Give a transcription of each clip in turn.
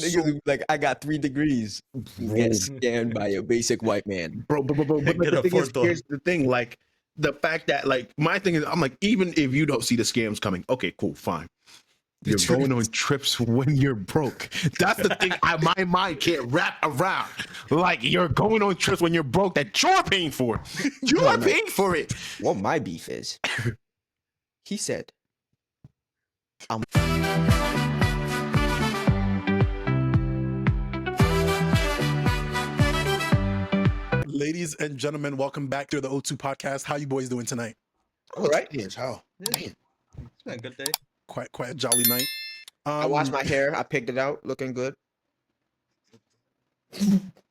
Niggas be like, I got 3 degrees. Get scammed by a basic white man. But the thing is, here's the thing, like the fact that like my thing is, I'm like, even if you don't see the scams coming, okay, cool, fine. You're going on trips when you're broke. That's the thing my mind can't wrap around. Like, you're going on trips when you're broke that you're paying for. You're paying for it. What my beef is, he said, Ladies and gentlemen, welcome back to the O2 podcast. How you boys doing tonight? All right. Yes, how? It's been a good day. Quite a jolly night. I washed my hair. I picked it out. Looking good.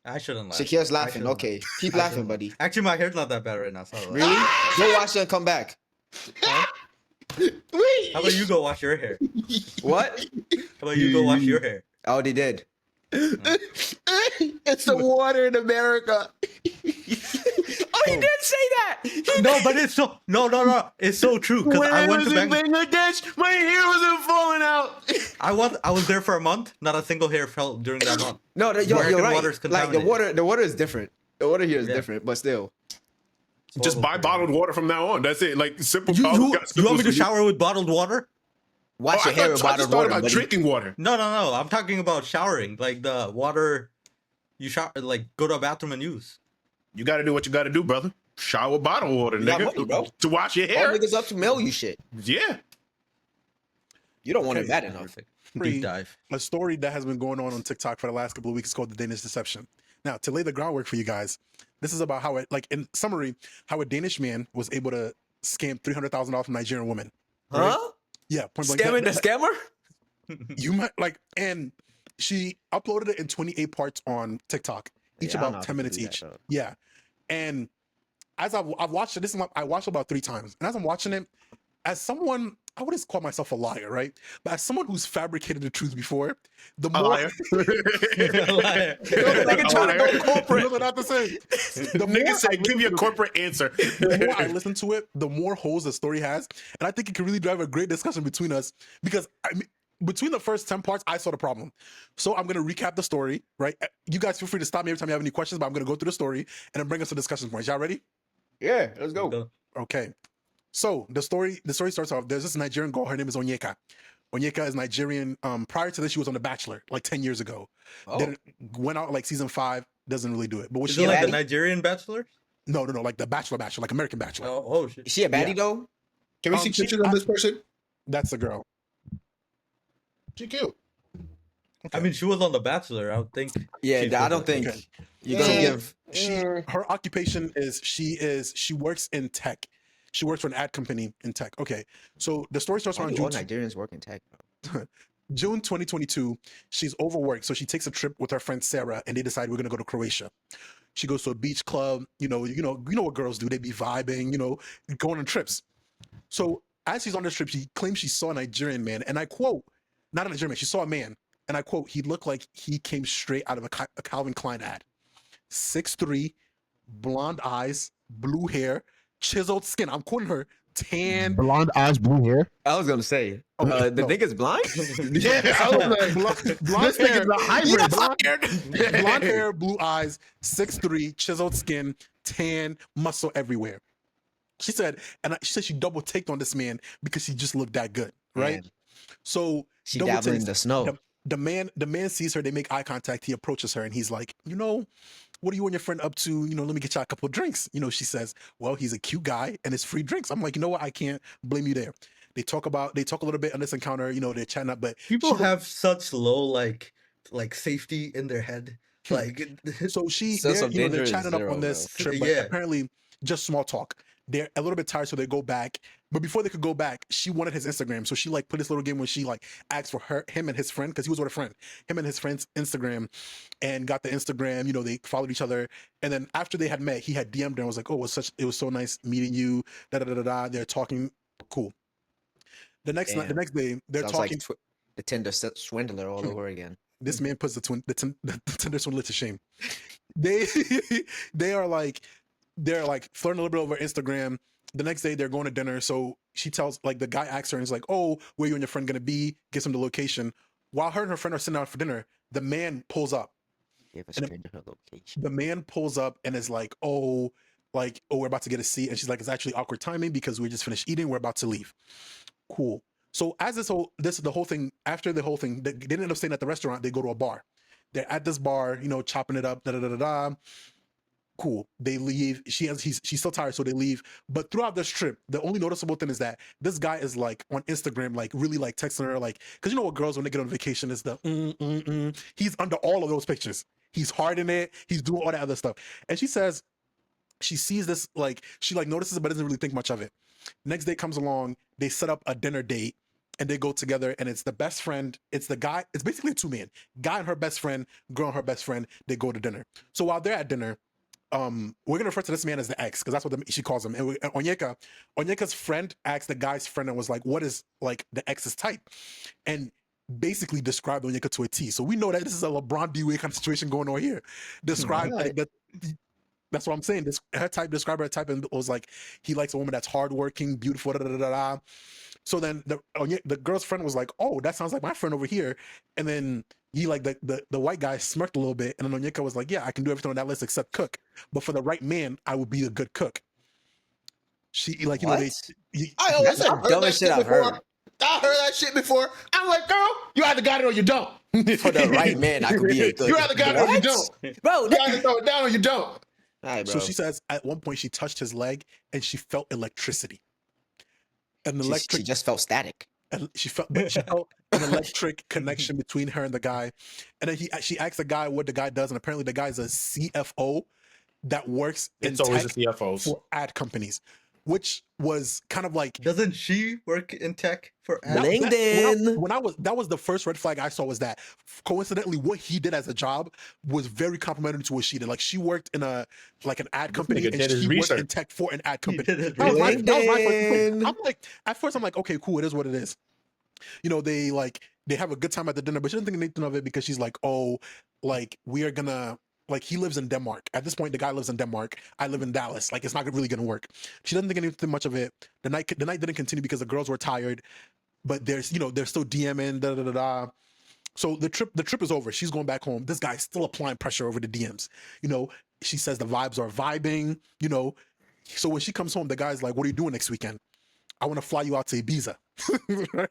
I shouldn't laugh. Shakir's laughing. Okay. Keep laughing, buddy. Actually, my hair's not that bad right now. So Really? Go wash it and come back. How about you go wash your hair? What? How about you go wash your hair? I already did. It's the water in America. Oh, he did say that. No, but it's so no. It's so true because I went to Bangladesh. My hair wasn't falling out. I was there for a month. Not a single hair fell during that month. No, you're American right. water's Like the water is different. The water here is Yeah. different, but still. Just buy bottled water from now on. That's it. Like simple. You want me to shower with bottled water? Wash your hair with bottled water. About drinking water. No. I'm talking about showering, like the water you shower, like go to a bathroom and use. You got to do what you got to do, brother. Shower with bottled water, You got nigga, money, bro. to wash your All hair. niggas up to mail you shit. Yeah. You don't want it bad enough. Perfect. Free. Deep dive. A story that has been going on TikTok for the last couple of weeks is called the Danish Deception. Now, to lay the groundwork for you guys, this is about how it, like in summary, how a Danish man was able to scam $300,000 from a Nigerian woman. Huh? Yeah, point blank. Scamming the scammer? You might like, and she uploaded it in 28 parts on TikTok, each Yeah, I know about how 10 to minutes do that, each. though. Yeah, and as I've watched it, I watched it about 3 times, and as I'm watching it, as someone, I wouldn't call myself a liar, right? But as someone who's fabricated the truth before, the more liar. Nigga trying to go corporate. No, they're not the same. The Nigga more said, I give me a listen to- corporate answer. the more I listen to it, the more holes the story has, and I think it can really drive a great discussion between us because I mean, between the first 10 parts, I saw the problem. So I'm gonna recap the story, right? You guys feel free to stop me every time you have any questions, but I'm gonna go through the story and then bring us to discussion points. Y'all ready? Yeah, let's go. Okay. So the story starts off. There's this Nigerian girl. Her name is Onyeka. Onyeka is Nigerian. Prior to this, she was on The Bachelor like 10 years ago. Oh. Then went out like season 5. Doesn't really do it. But was Is she it a like the baddie? Nigerian Bachelor? No, like the Bachelor, like American Bachelor. Oh shit. Is she a baddie Yeah. though? Can we see pictures of this person? That's the girl. She cute. I mean, she was on The Bachelor. I would think. Yeah, she's I don't think Okay. you're gonna give. Her occupation is she works in tech. She works for an ad company in tech. Okay, so the story starts Why on do all June Nigerians work in tech? June 2022. She's overworked, so she takes a trip with her friend Sarah, and they decide we're gonna go to Croatia. She goes to a beach club. You know what girls do. They be vibing. Going on trips. So as she's on this trip, she claims she saw a Nigerian man, and I quote, not a Nigerian man. She saw a man, and I quote, he looked like he came straight out of a Calvin Klein ad. 6'3", blonde eyes, blue hair, chiseled skin. I'm quoting her. Tan. Blonde eyes, blue hair. I was gonna say Okay, the no. nigga's blind. Yeah, I was like, Blonde this hair, nigga's a hybrid. blonde hair, blue eyes, 6'3", chiseled skin, tan, muscle everywhere. She said, she said she double taked on this man because she just looked that good, right? Man, So she double dabbling in takes. the snow. The man sees her, they make eye contact, he approaches her and he's like, what are you and your friend up to? Let me get you a couple of drinks. She says, well, he's a cute guy and it's free drinks. I'm like, you know what? I can't blame you there. They talk a little bit on this encounter, they're chatting up, but People have such low like safety in their head. Like so So some they're danger is chatting up zero, on this bro. trip, but Yeah. apparently just small talk. They're a little bit tired, so they go back. But before they could go back, she wanted his Instagram. So she put this little game where she asked for him and his friend, because he was with a friend, him and his friend's Instagram, and got the Instagram. They followed each other. And then after they had met, he had DM'd her and was like, oh, it was so nice meeting you. Da da da da da. They're talking. Cool. The next Damn. day, they're Sounds talking. like the Tinder swindler all over again. This man puts the Tinder swindler to shame. They are they're flirting a little bit over Instagram. The next day they're going to dinner. So she tells the guy asks her and is like, oh, where you and your friend gonna be? Gives him the location. While her and her friend are sitting down for dinner, The man pulls up. Give a And stranger her location. the man pulls up and is like, we're about to get a seat. And she's like, it's actually awkward timing because we just finished eating. We're about to leave. Cool. So as the whole thing, after the whole thing, they didn't end up staying at the restaurant. They go to a bar. They're at this bar, chopping it up, da da da da da. Cool. They leave. She's still tired, so they leave. But throughout this trip, the only noticeable thing is that this guy is like on Instagram, like really like texting her, like, because you know what girls when they get on vacation is the He's under all of those pictures. He's hard in it. He's doing all that other stuff. And she says she sees this, like she like notices it, but doesn't really think much of it. Next day comes along. They set up a dinner date. And they go together, and it's the best friend. It's the guy. It's basically two men. Guy and her best friend, girl and her best friend. They go to dinner. So while they're at dinner, we're gonna refer to this man as the ex because that's what she calls him. And Onyeka's friend asked the guy's friend and was like, "What is like the ex's type?" And basically described Onyeka to a T. So we know that this is a LeBron D-Wade kind of situation going on here. Described like that. That's what I'm saying. Describe her type, and it was like he likes a woman that's hardworking, beautiful, da da da da. So then the girl's friend was like, "Oh, that sounds like my friend over here." And then he like the white guy smirked a little bit, and then Onyeka was like, "Yeah, I can do everything on that list except cook. But for the right man, I would be a good cook." She like What? That's the dumbest shit I've heard. I heard that shit before. I'm like, girl, you either got it or you don't. For the right man, I could be a good. You either got it or you don't. Bro, You either throw it down or you don't. All right, bro. So she says at one point she touched his leg and she felt electricity. An She just felt static. And she felt an electric connection between her and the guy. And then she asked the guy what the guy does, and apparently the guy's a CFO that works in It's always tech the CFOs. for ad companies, which was kind of like Doesn't she work in tech for that- ads? LinkedIn. that was the first red flag I saw, was that coincidentally what he did as a job was very complementary to what she did. Like she worked in an ad company, nigga and did his she worked research. in tech for an ad company. did his That was my first LinkedIn. thing. I'm like, at first I'm like, okay, cool, it is what it is. They have a good time at the dinner, but she doesn't think anything of it because she's like, oh, like we are gonna, like he lives in Denmark. At this point, the guy lives in Denmark. I live in Dallas. Like it's not really gonna work. She doesn't think anything much of it. The night didn't continue because the girls were tired, but they're still DMing, da da da da. So the trip is over. She's going back home. This guy's still applying pressure over the DMs. She says the vibes are vibing. So when she comes home, the guy's like, "What are you doing next weekend?" "I want to fly you out to Ibiza." Right?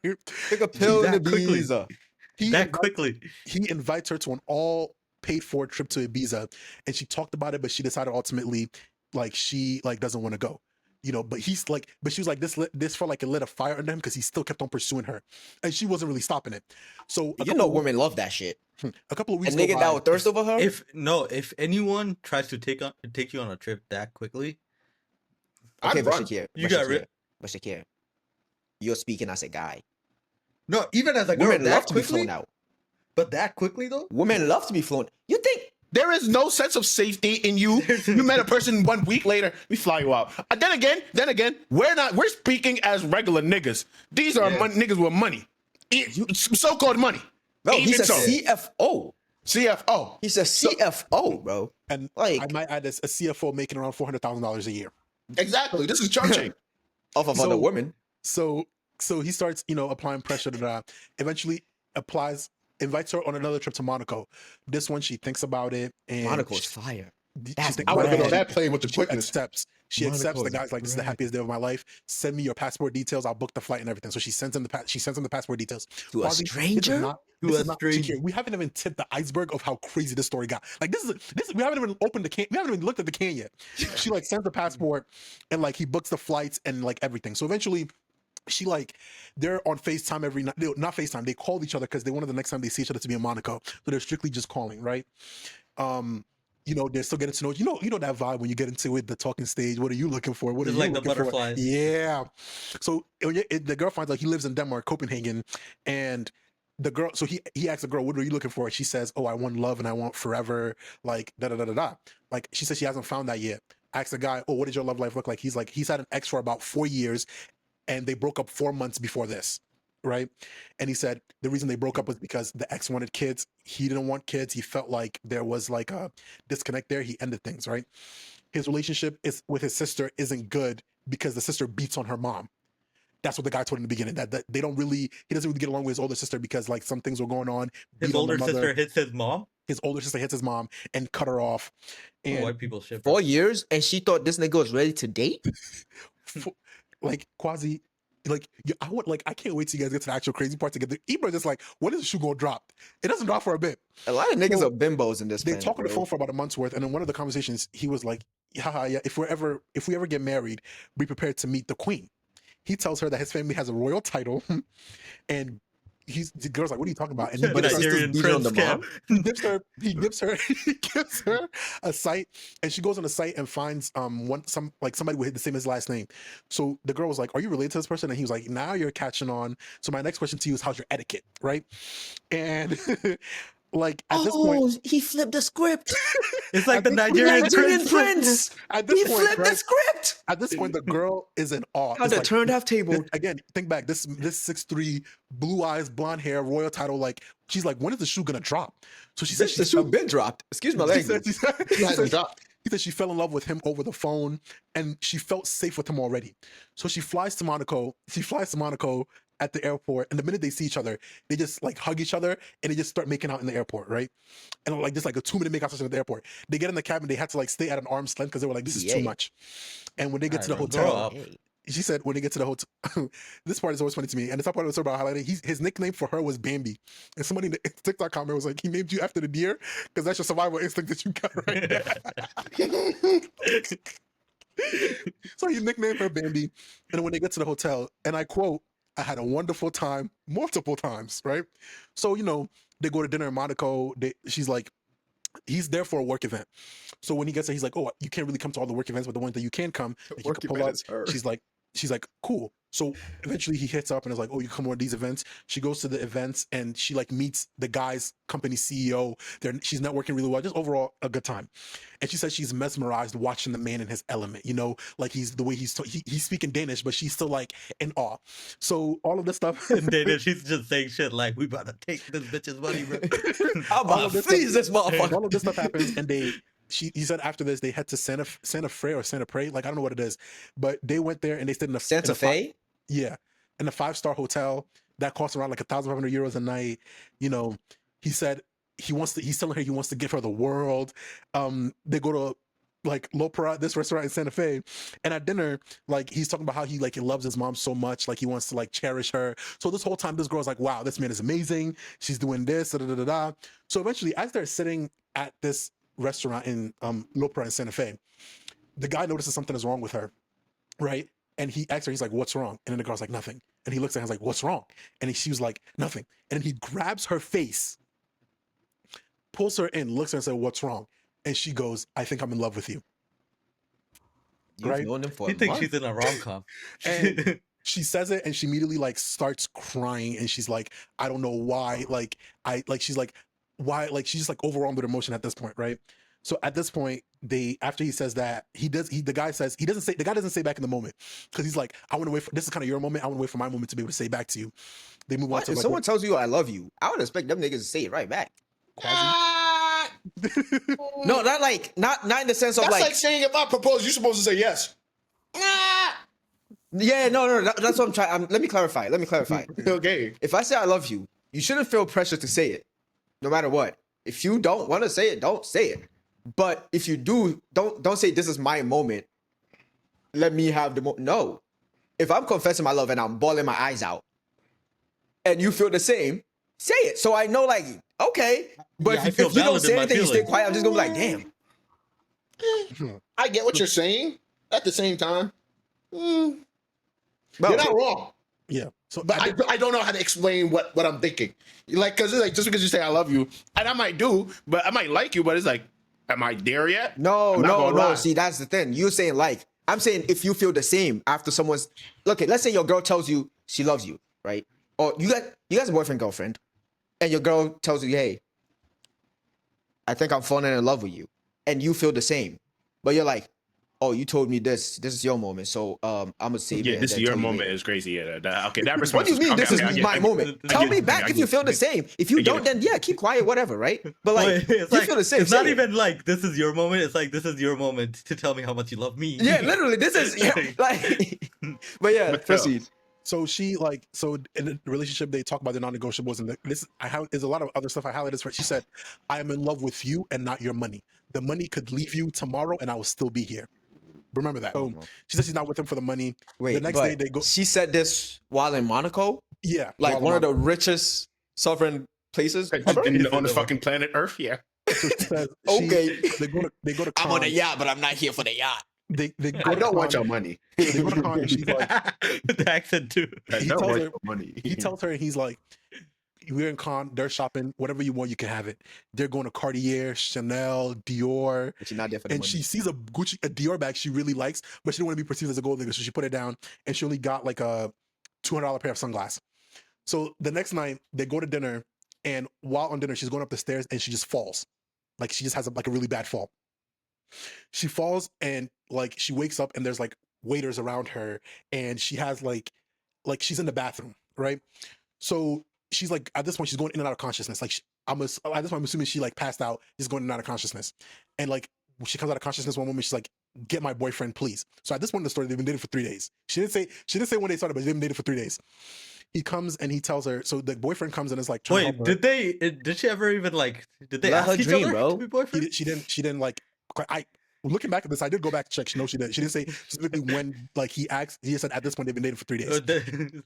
Take a pill in That quickly. Ibiza. Quickly. He invites her to an all paid for trip to Ibiza, and she talked about it, but she decided ultimately, like she like doesn't want to go. But she was like, this felt like it lit a fire under him because he still kept on pursuing her, and she wasn't really stopping it. So Women love that shit. a couple of A weeks go nigga by. that would thirst over her. If anyone tries to take you on a trip that quickly, Okay, I'd but run. Shakir. You got rid- But Shakir, you're speaking as a guy. no, even as a girl, Women that love to be quickly, flown out. but that quickly though. Women love to be flown. You think? There is no sense of safety in you. You met a person 1 week later, we fly you out. Then again, we're speaking as regular niggas. These are niggas with money. So-called money. Bro, Even he's a so. CFO. CFO. He's a CFO, bro. And Like- I might add this: a CFO making around $400,000 a year. Exactly. This is charging. Off of So- other women. So he starts, applying pressure to that. Eventually invites her on another trip to Monaco. This one, she thinks about it, and Monaco's fire. she That's thinks I would have been on about it. that plane with the She quickness. accepts. She accepts. Monaco The is guy's like, "This is the great. happiest day of my life. Send me your passport details. I'll book the flight and everything." So she sends him the passport details. To a Quasi, stranger? This To is a not stranger. Shakir, we haven't even tipped the iceberg of how crazy this story got. Like this. We haven't even opened the can. We haven't even looked at the can yet. She like sends the passport, and like he books the flights and like everything. So eventually, they're on FaceTime every night. Not FaceTime. They call each other because they wanted the next time they see each other to be in Monaco. So they're strictly just calling, right? They're still getting to know. You know that vibe when you get into it, the talking stage. What are you looking for? What are Just you like the looking for? butterflies. Yeah. So the girl finds out he lives in Denmark, Copenhagen, and the girl. So he asks the girl, "What are you looking for?" She says, "Oh, I want love and I want forever." Like da da da da da. Like she says she hasn't found that yet. Asks the guy, "Oh, what did your love life look like?" He's like, he's had an ex for about 4 years, and they broke up 4 months before this. Right. And he said the reason they broke up was because the ex wanted kids. He didn't want kids. He felt like there was like a disconnect there. He ended things. Right. His relationship with his sister isn't good because the sister beats on her mom. That's what the guy told in the beginning, that he doesn't really get along with his older sister because like some things were going on. His beat on the older mother. sister hits his mom. His older sister hits his mom and cut her off. And White people ship. 4 years, and she thought this nigga was ready to date. like Quasi, like I can't wait till you guys get to the actual crazy part together. Ebro just like, when is the shoe gonna drop? It doesn't drop for a bit. A lot of niggas So, are bimbos in this. They planet, talk on the bro. phone for about a month's worth, and in one of the conversations, he was like, haha, yeah, if we ever get married, be prepared to meet the queen. He tells her that his family has a royal title, and the girl's like, what are you talking about? And he But gives his her, sister's beating on the mom. he gives her a site, and she goes on the site and finds somebody with the same as his last name. So the girl was like, are you related to this person? And he was like, now you're catching on. So my next question to you is, how's your etiquette, right? And like at this point, he flipped the script. It's like At the this point- Nigerian prince. prince. at this He point, flipped right, the script. at this point, the girl is in awe. How It's the like, turned half table. again, think back. This 6'3", blue eyes, blonde hair, royal title. Like she's like, when is the shoe gonna drop? So she said The shoe been dropped. Excuse my language. he said she fell in love with him over the phone, and she felt safe with him already. So she flies to Monaco. At the airport, and the minute they see each other, they just like hug each other and they just start making out in the airport, right? And like just like a 2-minute make out session at the airport. They get in the cabin, they had to like stay at an arm's length because they were like, this is too Yay. much. And when they get to the Alright, grow hotel, up. she said when they get to the hotel, this part is always funny to me. And the top part was about highlighting. His nickname for her was Bambi. And somebody in the TikTok comment was like, he named you after the deer because that's your survival instinct that you got right there. So he nicknamed her Bambi. And then when they get to the hotel, and I quote, I had a wonderful time multiple times, right? So, they go to dinner in Monaco. She's like, he's there for a work event. So when he gets there, he's like, oh, you can't really come to all the work events, but the ones that you can come, like, you Work can pull event up. is her. She's like, cool. So eventually he hits up and is like, oh, you come on these events. She goes to the events and she like meets the guy's company CEO. She's networking really well, just overall a good time. And she says she's mesmerized watching the man in his element, like he's speaking Danish, but she's still like in awe. So all of this stuff. In Danish, she's just saying shit like, we about to take this bitch's money, bro. I'm about to freeze this motherfucker. All of this stuff happens, and he said after this they head to Santa Fe or Santa Pre, like I don't know what it is, but they went there and they stayed in Santa Fe? Yeah, in a 5-star hotel that costs around like 1,500 euros a night. He said he's telling her he wants to give her the world. They go to like L'Opera, this restaurant in Santa Fe, and at dinner, like he's talking about how he loves his mom so much, like he wants to like cherish her. So this whole time, this girl's like, wow, this man is amazing. She's doing this, da da da da. So eventually, as they're sitting at this restaurant in L'Opera in Santa Fe, the guy notices something is wrong with her, right? And he asks her, he's like, what's wrong? And then the girl's like, nothing. And he looks at her and is like, what's wrong? And she was like, nothing. And then he grabs her face, pulls her in, looks at her and says, what's wrong? And she goes, I think I'm in love with you. You've Right? known him for You a think month. she's in a rom-com. And she says it and she immediately like starts crying and she's like, I don't know why. She's like, why? Like she's just like overwhelmed with emotion at this point, right? So at this point, after he says that, the guy doesn't say back in the moment because he's like, I want to wait for, this is kind of your moment. I want to wait for my moment to be able to say back to you. They move on What? to If like, someone tells you I love you, I would expect them niggas to say it right back. No, not in the sense of That's like, like saying if I propose, you're supposed to say yes. yeah, no, that's what I'm trying. Let me clarify. Okay. If I say I love you, you shouldn't feel pressure to say it, no matter what. If you don't want to say it, don't say it. But if you do, don't say this is my moment. Let me have the moment. No. If I'm confessing my love and I'm bawling my eyes out, and you feel the same, say it. So I know, like, okay. But Yeah, I if feel you don't valid in say my anything, you stay feelings. quiet, I'm just gonna be like, damn. I get what you're saying. At the same time, Well, you're not wrong. yeah. So But I don't know how to explain what I'm thinking. Like, because it's like, just because you say I love you, and I might do, but I might like you, but it's like, am I there yet? No. I'm not gonna lie. See, that's the thing. You're saying like, I'm saying if you feel the same after someone's, okay, let's say your girl tells you she loves you, right? Or you guys a boyfriend, girlfriend, and your girl tells you, hey, I think I'm falling in love with you. And you feel the same. But you're like, oh, you told me this is your moment, so I'm gonna save it. Yeah, and this is then your tell you moment. later. Is crazy. Yeah, okay, that What response. do you mean okay, this is I get my it. moment? I Tell get me it. back I if get you it. feel the same. If you I get don't, it. then yeah, keep quiet, whatever, right? But like, Wait, it's you like, feel the same. it's say not it. even like this is your moment. It's like this is your moment to tell me how much you love me. Yeah, literally, this is like. But yeah, But, proceed. So she like so in the relationship they talk about the non-negotiables, and this I have there's a lot of other stuff I highlighted. She said, "I am in love with you and not your money. The money could leave you tomorrow, and I will still be here." Remember that. So she says she's not with him for the money. Wait, the next day they go. She said this while in Monaco, Yeah, like while one of Monaco. the richest sovereign places. On the fucking planet Earth, yeah. So she says Okay. they go to I'm on a Cannes. yacht, but I'm not here for the yacht. They go I to don't want Cannes. your money. They go to Cannes and she's like, The accent too. I he don't tells want her- your money. he tells her, and he's like, we're in Cannes, they're shopping, whatever you want, you can have it. They're going to Cartier, Chanel, Dior, But she's not there for the and money. she sees a Dior bag she really likes, but she didn't want to be perceived as a gold digger, so she put it down, and she only got like a $200 pair of sunglasses. So the next night they go to dinner, and while on dinner, she's going up the stairs and she just falls, like she just has like a really bad fall. She falls and like she wakes up and there's like waiters around her, and she has like she's in the bathroom, right? So she's like at this point she's going in and out of consciousness. Like at this point I'm assuming she like passed out, just going in and out of consciousness, and like when she comes out of consciousness one moment she's like, "Get my boyfriend, please." So at this point in the story they've been dating for 3 days. She didn't say when they started, but they've been dating for 3 days. He comes and he tells her. So the boyfriend comes and is like, trying to Wait, help her. did she ever even like? Did they Let ask her each dream, other bro. to be boyfriends? She didn't like. I looking back at this, I did go back to check. No, she didn't. She didn't say specifically when. Like he asked, he said at this point they've been dating for 3 days.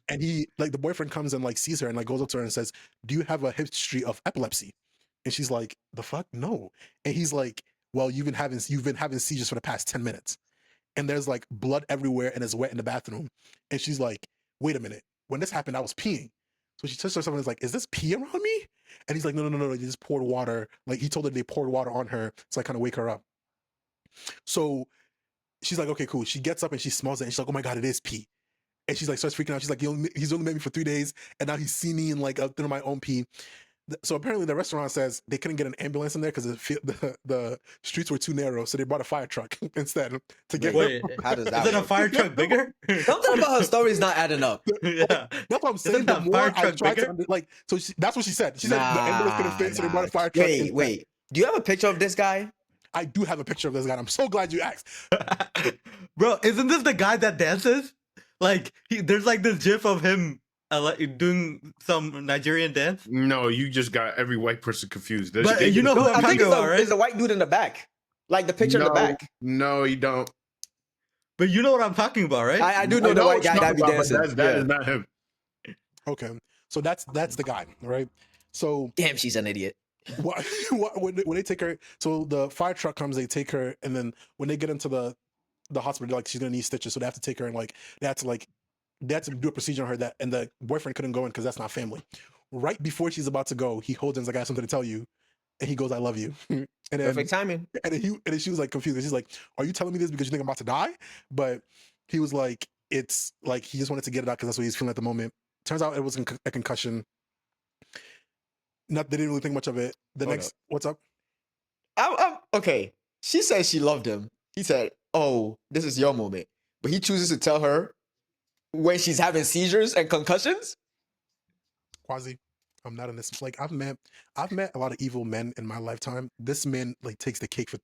And he like the boyfriend comes and like sees her and like goes up to her and says, "Do you have a history of epilepsy?" And she's like, "The fuck, no." And he's like, "Well, you've been having seizures for the past 10 minutes." And there's like blood everywhere and it's wet in the bathroom. And she's like, "Wait a minute. When this happened, I was peeing." So she touched herself and is like, "Is this pee around me?" And he's like, No. They just poured water. Like he told her they poured water on her to like kind of wake her up. So she's like, "Okay, cool." She gets up and she smells it and she's like, "Oh my God, it is pee." And she's like, starts freaking out. She's like, he's only met me for 3 days, and now he's seen me in like through my own pee. So apparently the restaurant says they couldn't get an ambulance in there because the streets were too narrow, so they brought a fire truck instead to get her. Wait, How does that isn't a work? fire truck bigger? Something about her story is not adding up. Yeah. That's what I'm saying. Isn't The that more fire I truck tried to bigger? like, so that's what she said. She said the ambulance couldn't fit, so they brought a fire truck. Wait, instead. wait. Do you have a picture of this guy? I do have a picture of this guy. I'm so glad you asked. Bro, isn't this the guy that dances? Like there's like this gif of him like, doing some Nigerian dance. No, you just got every white person confused. But you know who I'm I talking think about, right? it's the white dude in the back. Like the picture in the back. No, you don't. But you know what I'm talking about, right? I do know the white guy that be dancing. That is not him. Okay, so that's the guy, right? So Damn, she's an idiot. when they take her, so the fire truck comes, they take her, and then when they get into the hospital, they're like, she's gonna need stitches, so they have to take her and like they had to do a procedure on her, that and the boyfriend couldn't go in because that's not family. Right before she's about to go, he holds her and is like, "I have something to tell you," and he goes, "I love you." And then Perfect timing. and then she was like confused. She's like, "Are you telling me this because you think I'm about to die?" But he was like, it's like he just wanted to get it out because that's what he's feeling at the moment. Turns out it was a concussion. Not they didn't really think much of it. What's up? Okay. She said she loved him. He said, "Oh, this is your moment," but he chooses to tell her when she's having seizures and concussions. Quasi, I'm not in this. Like I've met a lot of evil men in my lifetime. This man like takes the cake for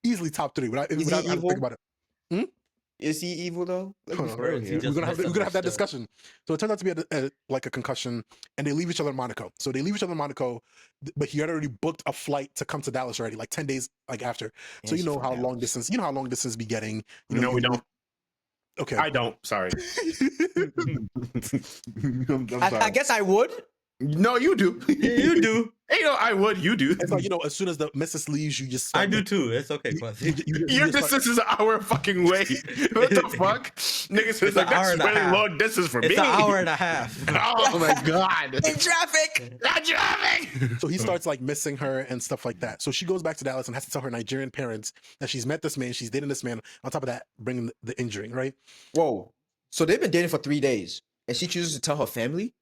easily top 3. Without Is he having to evil? think about it. Is he evil though? Let's be Hold on. for real He here. just We're gonna have that misunderstood. discussion. So it turns out to be like a concussion, and they leave each other in Monaco. So they leave each other in Monaco, but he had already booked a flight to come to Dallas already, like 10 days like after. So Yeah, you know she's how from long Dallas. distance. You know how long distance be getting. You know, No, we don't. Okay. I don't. Sorry. I'm I sorry. guess I would. No, you do. You do. Hey, no, I would. You do. It's like, as soon as the missus leaves, you just. I start do too. It's okay, You, Quasi. you Your just start- distance is an hour fucking way. What the fuck? Niggas It's is like, an hour that's and a really half. long distance for It's me. an hour and a half. Oh my god. In traffic. Not driving. So he starts like missing her and stuff like that. So she goes back to Dallas and has to tell her Nigerian parents that she's met this man, she's dating this man. On top of that, bringing the injury, right? Whoa. So they've been dating for 3 days, and she chooses to tell her family.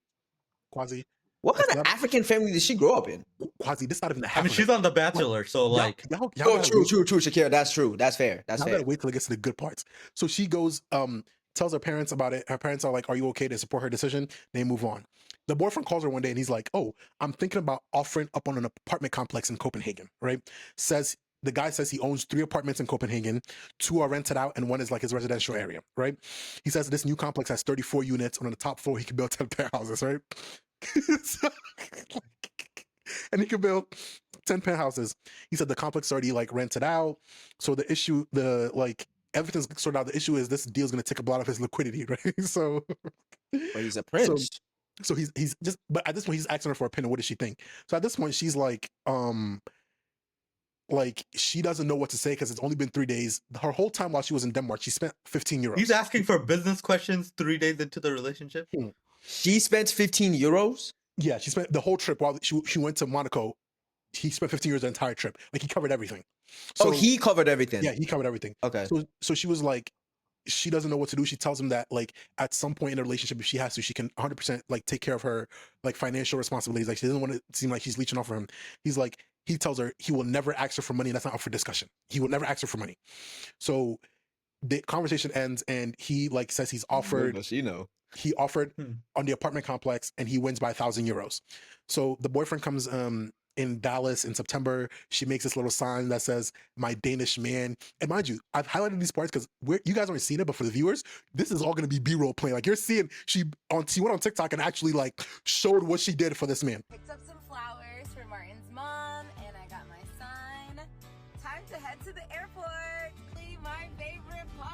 Quasi, What kind That's of not- African family did she grow up in? this not even the I half mean, of she's it. on The Bachelor, so like, y'all Oh, gotta true, wait- true, Shakira. That's true. That's fair. That's y'all fair. gotta wait till it gets to the good parts. So she goes, tells her parents about it. Her parents are like, "Are you okay?" to support her decision. They move on. The boyfriend calls her one day and he's like, "Oh, I'm thinking about offering up on an apartment complex in Copenhagen." Right? Says the guy says he owns 3 apartments in Copenhagen, 2 are rented out, and 1 is like his residential area, right? He says this new complex has 34 units, and on the top floor he can build 10 penthouses, right? So, and he can build 10 penthouses. He said the complex already like rented out. So the issue, the like everything's sorted out. The issue is this deal's gonna take up a lot of his liquidity, right? So But he's a prince. so he's just, but at this point he's asking her for a opinion. What does she think? So at this point she's like she doesn't know what to say because it's only been 3 days. Her whole time while she was in Denmark, she spent 15 euros. He's asking for business questions 3 days into the relationship. She spent 15 euros. Yeah, she spent the whole trip while she went to Monaco. He spent 15 euros the entire trip. Like he covered everything. So, He covered everything. Yeah, he covered everything. Okay. So she was like, she doesn't know what to do. She tells him that like at some point in the relationship, if she has to, she can 100% like take care of her like financial responsibilities. Like she doesn't want to seem like she's leeching off for him. He's like, he tells her he will never ask her for money, and that's not up for discussion. He will never ask her for money. So the conversation ends, and he like says he's offered. Does she know? He offered on the apartment complex, and he wins by 1,000 euros. So the boyfriend comes in Dallas in September. She makes this little sign that says "My Danish man." And mind you, I've highlighted these parts because you guys aren't seeing it, but for the viewers, this is all going to be B-roll playing. Like you're seeing, she went on TikTok and actually like showed what she did for this man. Picked up some flowers for Martin's mom, and I got my son. Time to head to the airport. My favorite part.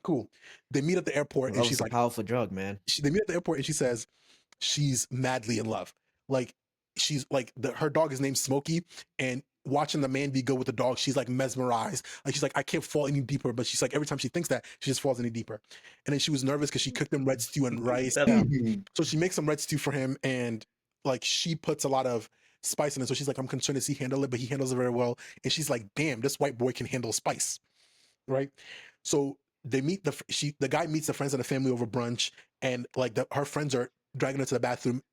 Cool. They meet at the airport, and she's a like, powerful drug, man. they meet at the airport, and she says she's madly in love. Like she's like her dog is named Smokey, and watching the man be good with the dog, she's like mesmerized. Like she's like, I can't fall any deeper. But she's like, every time she thinks that, she just falls any deeper. And then she was nervous because she cooked him red stew and rice. So she makes some red stew for him, and like she puts a lot of spice in it. So she's like, I'm concerned, does he handle it? But he handles it very well. And she's like, damn, this white boy can handle spice, right? So they meet the guy meets the friends of the family over brunch, and like her friends are dragging her to the bathroom.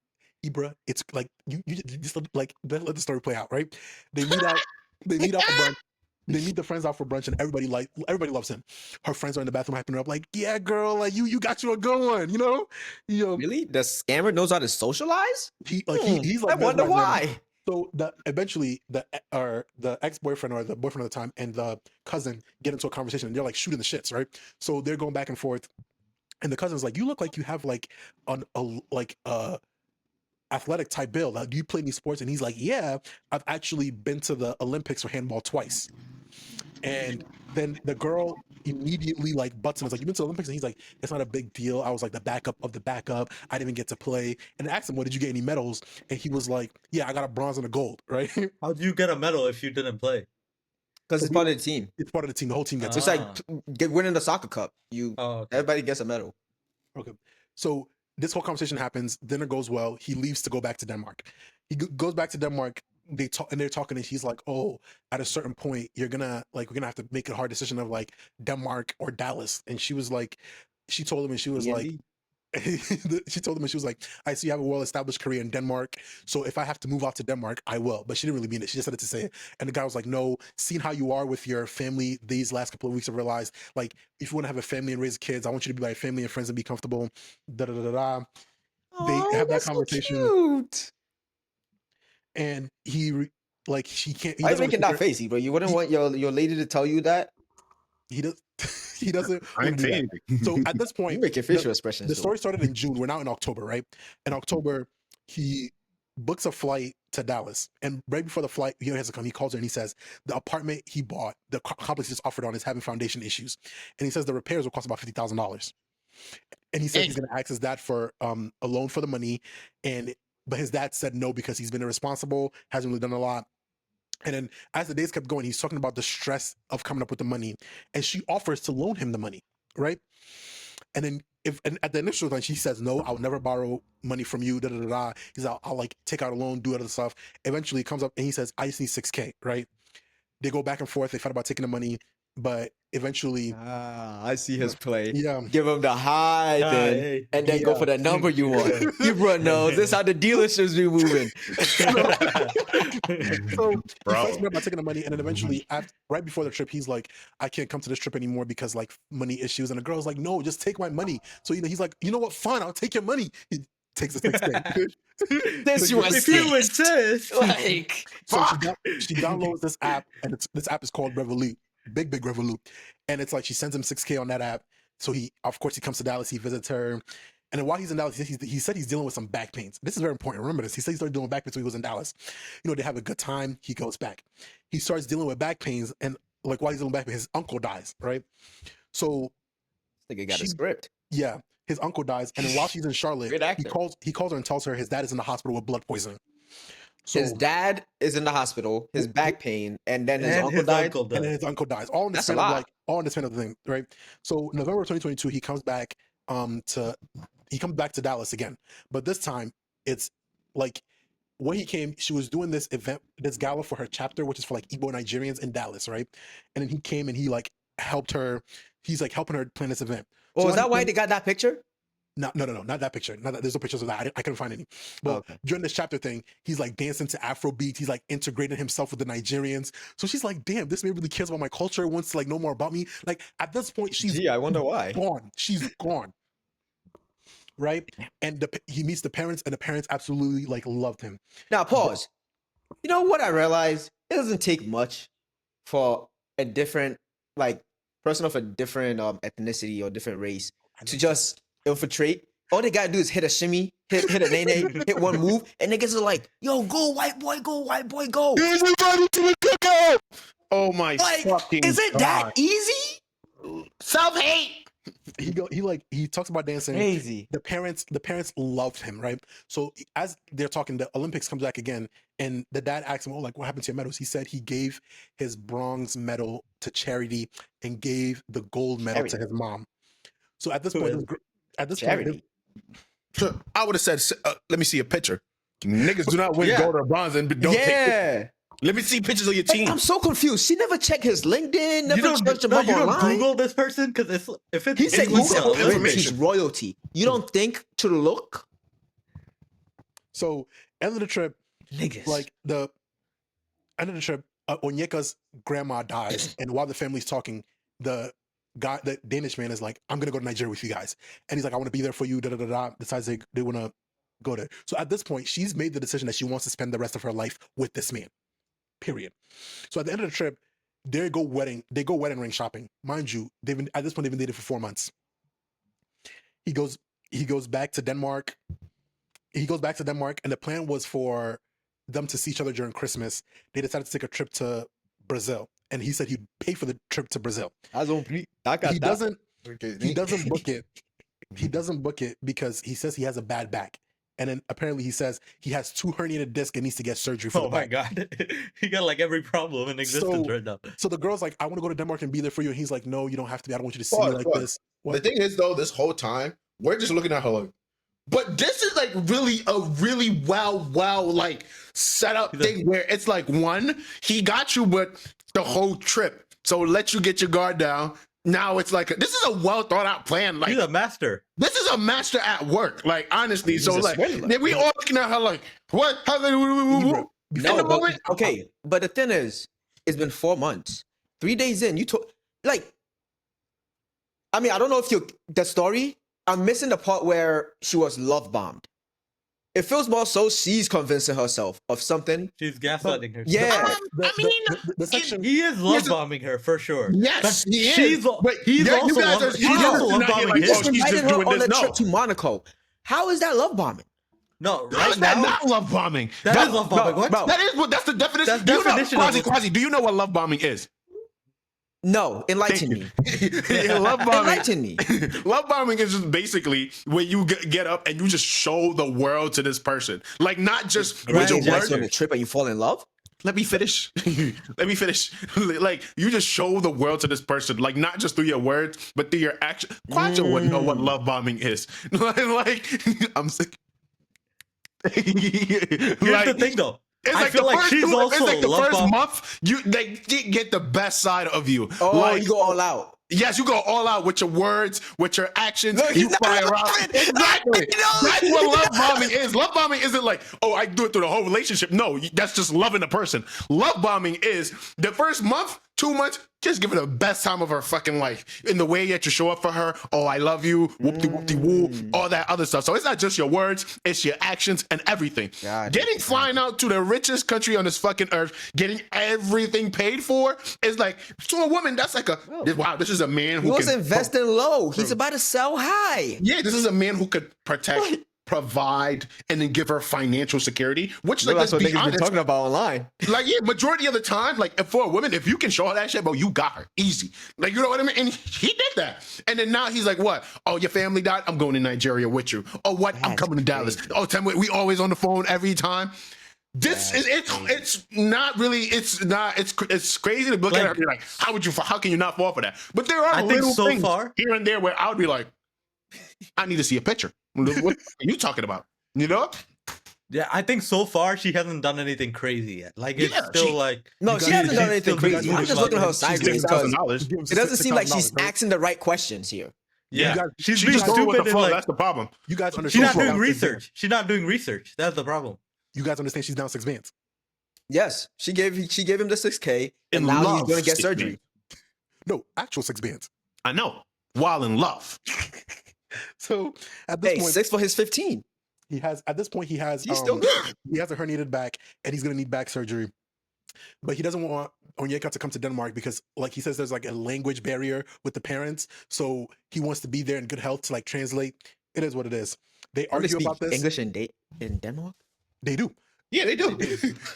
Ibra, it's like you just like let the story play out, right? They meet out for brunch. They meet the friends out for brunch, and everybody loves him. Her friends are in the bathroom hyping her up, like, yeah, girl, like you got you a good one, you know. Really? The scammer knows how to socialize? He's like, I wonder why. So eventually the ex-boyfriend or the boyfriend at the time and the cousin get into a conversation, and they're like shooting the shits, right? So they're going back and forth, and the cousin's like, you look like you have like a athletic type build. Do you play any sports? And he's like, yeah, I've actually been to the Olympics for handball twice. And then the girl immediately like butts him. It's like, you've been to the Olympics? And he's like, it's not a big deal. I was like the backup of the backup. I didn't even get to play. And I asked him, well, did you get any medals? And he was like, yeah, I got a bronze and a gold, right? How do you get a medal if you didn't play? Because it's part of the team. It's part of the team. The whole team gets it. Just like winning the soccer cup. Everybody gets a medal. Okay. So this whole conversation happens. Dinner goes well. He leaves to go back to Denmark. He goes back to Denmark. They're talking, and he's like, "Oh, at a certain point, we're gonna have to make a hard decision of like Denmark or Dallas." And she was like, she told him, and she was like, she told him, and she was like, I see you have a well-established career in Denmark, so if I have to move out to Denmark, I will. But she didn't really mean it. She just said it to say it. And the guy was like, no, seeing how you are with your family these last couple of weeks, I realized, like, if you want to have a family and raise kids, I want you to be by family and friends and be comfortable. Da da da da. They have that conversation. So cute. And she can't. Why are you making that face, bro? You wouldn't want your lady to tell you that? He does. He doesn't. I ain't saying anything. So at this point, You making facial expressions. the story started in June. We're now in October, right? In October, he books a flight to Dallas, and right before the flight, he has to come. He calls her and he says the apartment he bought, the complex he just offered on, is having foundation issues, and he says the repairs will cost about $50,000. And he said he's going to ask his dad for a loan for the money, but his dad said no because he's been irresponsible, hasn't really done a lot. And then as the days kept going, he's talking about the stress of coming up with the money, and she offers to loan him the money, right? And then at the initial time, she says, no, I'll never borrow money from you, da da da da. He's like, I'll like take out a loan, do other stuff. Eventually he comes up and he says, I just need 6K, right? They go back and forth. They fight about taking the money. but eventually, I see his play. yeah. Give him the high, then, hey. and then go Yeah. for the number you want. You bro knows this how the dealerships be moving. So he Bro. fights me by taking the money, and then eventually, right before the trip, he's like, "I can't come to this trip anymore because like money issues." And the girl's like, "No, just take my money." So he's like, "You know what? Fine, I'll take your money." He takes the 6K. This you If you insist. like So she downloads this app, and this app is called Revolut, big Revolut, and it's like she sends him 6K on that app. So he, of course, he comes to Dallas, he visits her, and then while he's in Dallas, he said he's dealing with some back pains. This is very important. Remember this. He said he started dealing with back pains when he was in Dallas. You know, they have a good time. He goes back. He starts dealing with back pains, and like while he's dealing with back pains, his uncle dies. Right. So nigga got a script. yeah, his uncle dies, and then while she's in Charlotte, Great actor. he calls her and tells her his dad is in the hospital with blood poisoning. So, His dad is in the hospital, his back pain, and then his And uncle his died. uncle and then died. his uncle dies. All in the That's a span of lot. all in the span of the thing, right? So November 2022, he comes back to Dallas again, but this time it's like when he came, she was doing this event, this gala for her chapter, which is for like Igbo Nigerians in Dallas, right? And then he came and he like helped her. He's like helping her plan this event. Oh, So is when that he why came- they got that picture? No, not that picture. Not that, there's no pictures of that. I couldn't find any. But Okay. during this chapter thing, he's like dancing to Afro beats. He's like integrating himself with the Nigerians. So she's like, damn, this man really cares about my culture, wants to like know more about me. Like at this point, she's Gee, I wonder why. gone. She's gone. Right? And he meets the parents, and the parents absolutely like loved him. Now pause. You know what I realized? It doesn't take much for a different like person of a different ethnicity or different race to just infiltrate. All they gotta do is hit a shimmy, hit a nene, hit one move, and niggas are like, "Yo, go white boy, go." Here's everybody to the cookout. Oh my Like, fucking is it God. that easy? Self-hate. He talks about dancing. Crazy. The parents loved him, right? So as they're talking, the Olympics comes back again, and the dad asks him, "Oh, like what happened to your medals?" He said he gave his bronze medal to charity and gave the gold medal to his mom. So at this point, Charity. I would have said, let me see a picture. Niggas do not win Yeah. gold or bronze and don't take it. Yeah. Let me see pictures of your Like, team. I'm so confused. She never checked his LinkedIn, never checked him No, up you don't online. Google this person because if it's He said Google, he's Google celebrity, information. he's royalty. You don't think to look? so end of the trip, Niggas. like the end of the trip, Onyeka's grandma dies, and while the family's talking, the Danish man is like, "I'm gonna go to Nigeria with you guys," and he's like, "I want to be there for you." Decides they want to go there. So at this point, she's made the decision that she wants to spend the rest of her life with this man. Period. So at the end of the trip, they go wedding ring shopping. Mind you, at this point they've been dating for 4 months. He goes back to Denmark. And the plan was for them to see each other during Christmas. They decided to take a trip to Brazil, and he said he'd pay for the trip to Brazil. He doesn't book it. He doesn't book it because he says he has a bad back. And then apparently he says he has 2 herniated discs and needs to get surgery for oh the my back. god, he got like every problem in existence So- right now. So the girl's like, "I want to go to Denmark and be there for you." And he's like, "No, you don't have to be. I don't want you to see me Pause, like pause. this." The thing is, though, this whole time we're just looking at her like, but this is like really a really wow like setup thing where it's like one, he got you with the whole trip, so let you get your guard down. Now it's like this is a well thought out plan. Like He's a master. this is a master at work. Like honestly, He's so a like swindler. then we all looking at her like, what? How? Ebro, In No, the but, moment, okay, but the thing is, it's been 4 months. 3 days in, you told like. I mean, I don't know if the story. I'm missing the part where she was love bombed. It feels more so she's convincing herself of something. She's gaslighting her. Yeah, the section. He is love bombing her for sure. yes, But he is. she's But he's yeah, you also guys love, are- he's you also guys are love not here bombing like, his. oh, she's invited just her doing on this. a trip No. to Monaco. How is that love bombing? No, How right is that now not love bombing? that is love bombing. What? bro. That is what. That's the definition. That's Do you know, definition of it. Quasi, do you know what love bombing is? No, enlighten me. Love bombing. Enlighten me. Love bombing is just basically when you get up and you just show the world to this person. Like not just And with you your just on words. a trip and you fall in love. Let me finish. Let me finish. Like you just show the world to this person, like not just through your words, but through your action. Quacho would know what love bombing is. like I'm sick. Here's the thing though. It's I like feel the like first she's it's also like the love first bomb. month they get the best side of you. Oh, like, you go all out. yes, you go all out with your words, with your actions. Look, You he's not fly around. laughing. Exactly. I know. That's what love bombing is. Love bombing isn't like, oh, I do it through the whole relationship. No, that's just loving the person. Love bombing is the first month, 2 months, just give her the best time of her fucking life in the way that you show up for her. Oh, I love you. Whoop-de-whoop-de-woo. All that other stuff. So it's not just your words, it's your actions and everything. Flying out to the richest country on this fucking earth, getting everything paid for is like, to a woman, that's like a, wow, this is a man who He was can investing low. He's about to sell high. yeah, this is a man who could protect, provide, and then give her financial security. Which, like, That's let's what be niggas been honest, talking about online. like, yeah, majority of the time, like, for a woman, if you can show her that shit, bro, you got her easy. Like, you know what I mean? And he did that. And then now he's like, what? Oh, your family died? I'm going to Nigeria with you. Oh, what? I'm That's coming to Dallas. Oh, tell me, we always on the phone every time. This is it's not really it's crazy to look at her and be like, how can you not fall for that? But there are I think little so things far- here and there where I would be like, I need to see a picture. What are you talking about? You know? Yeah, I think so far she hasn't done anything crazy yet. Like it's Yeah, still she- like No, You she guys- hasn't done anything still crazy. doing I'm just like- looking at her she's sideways because $6,000. it doesn't seem like she's $6,000, right? asking the right questions here. yeah, You guys- she's She being just going with stupid the and flow. like That's the problem. You guys she's understand? not doing down 6 bands. research. She's not doing research. That's the problem. You guys understand she's down 6 bands. Yes, she gave him the 6K, and In now he's love, going to get 6 surgery. No, actual 6 bands. I know. While in love. So at this Hey, point, 6 for his 15. he has He's still good. he has a herniated back and he's gonna need back surgery. But he doesn't want Onyeka to come to Denmark because, like he says, there's like a language barrier with the parents. So he wants to be there in good health to like translate. It is what it is. They Don't they argue speak about this. English in Denmark? They do. Yeah, they do.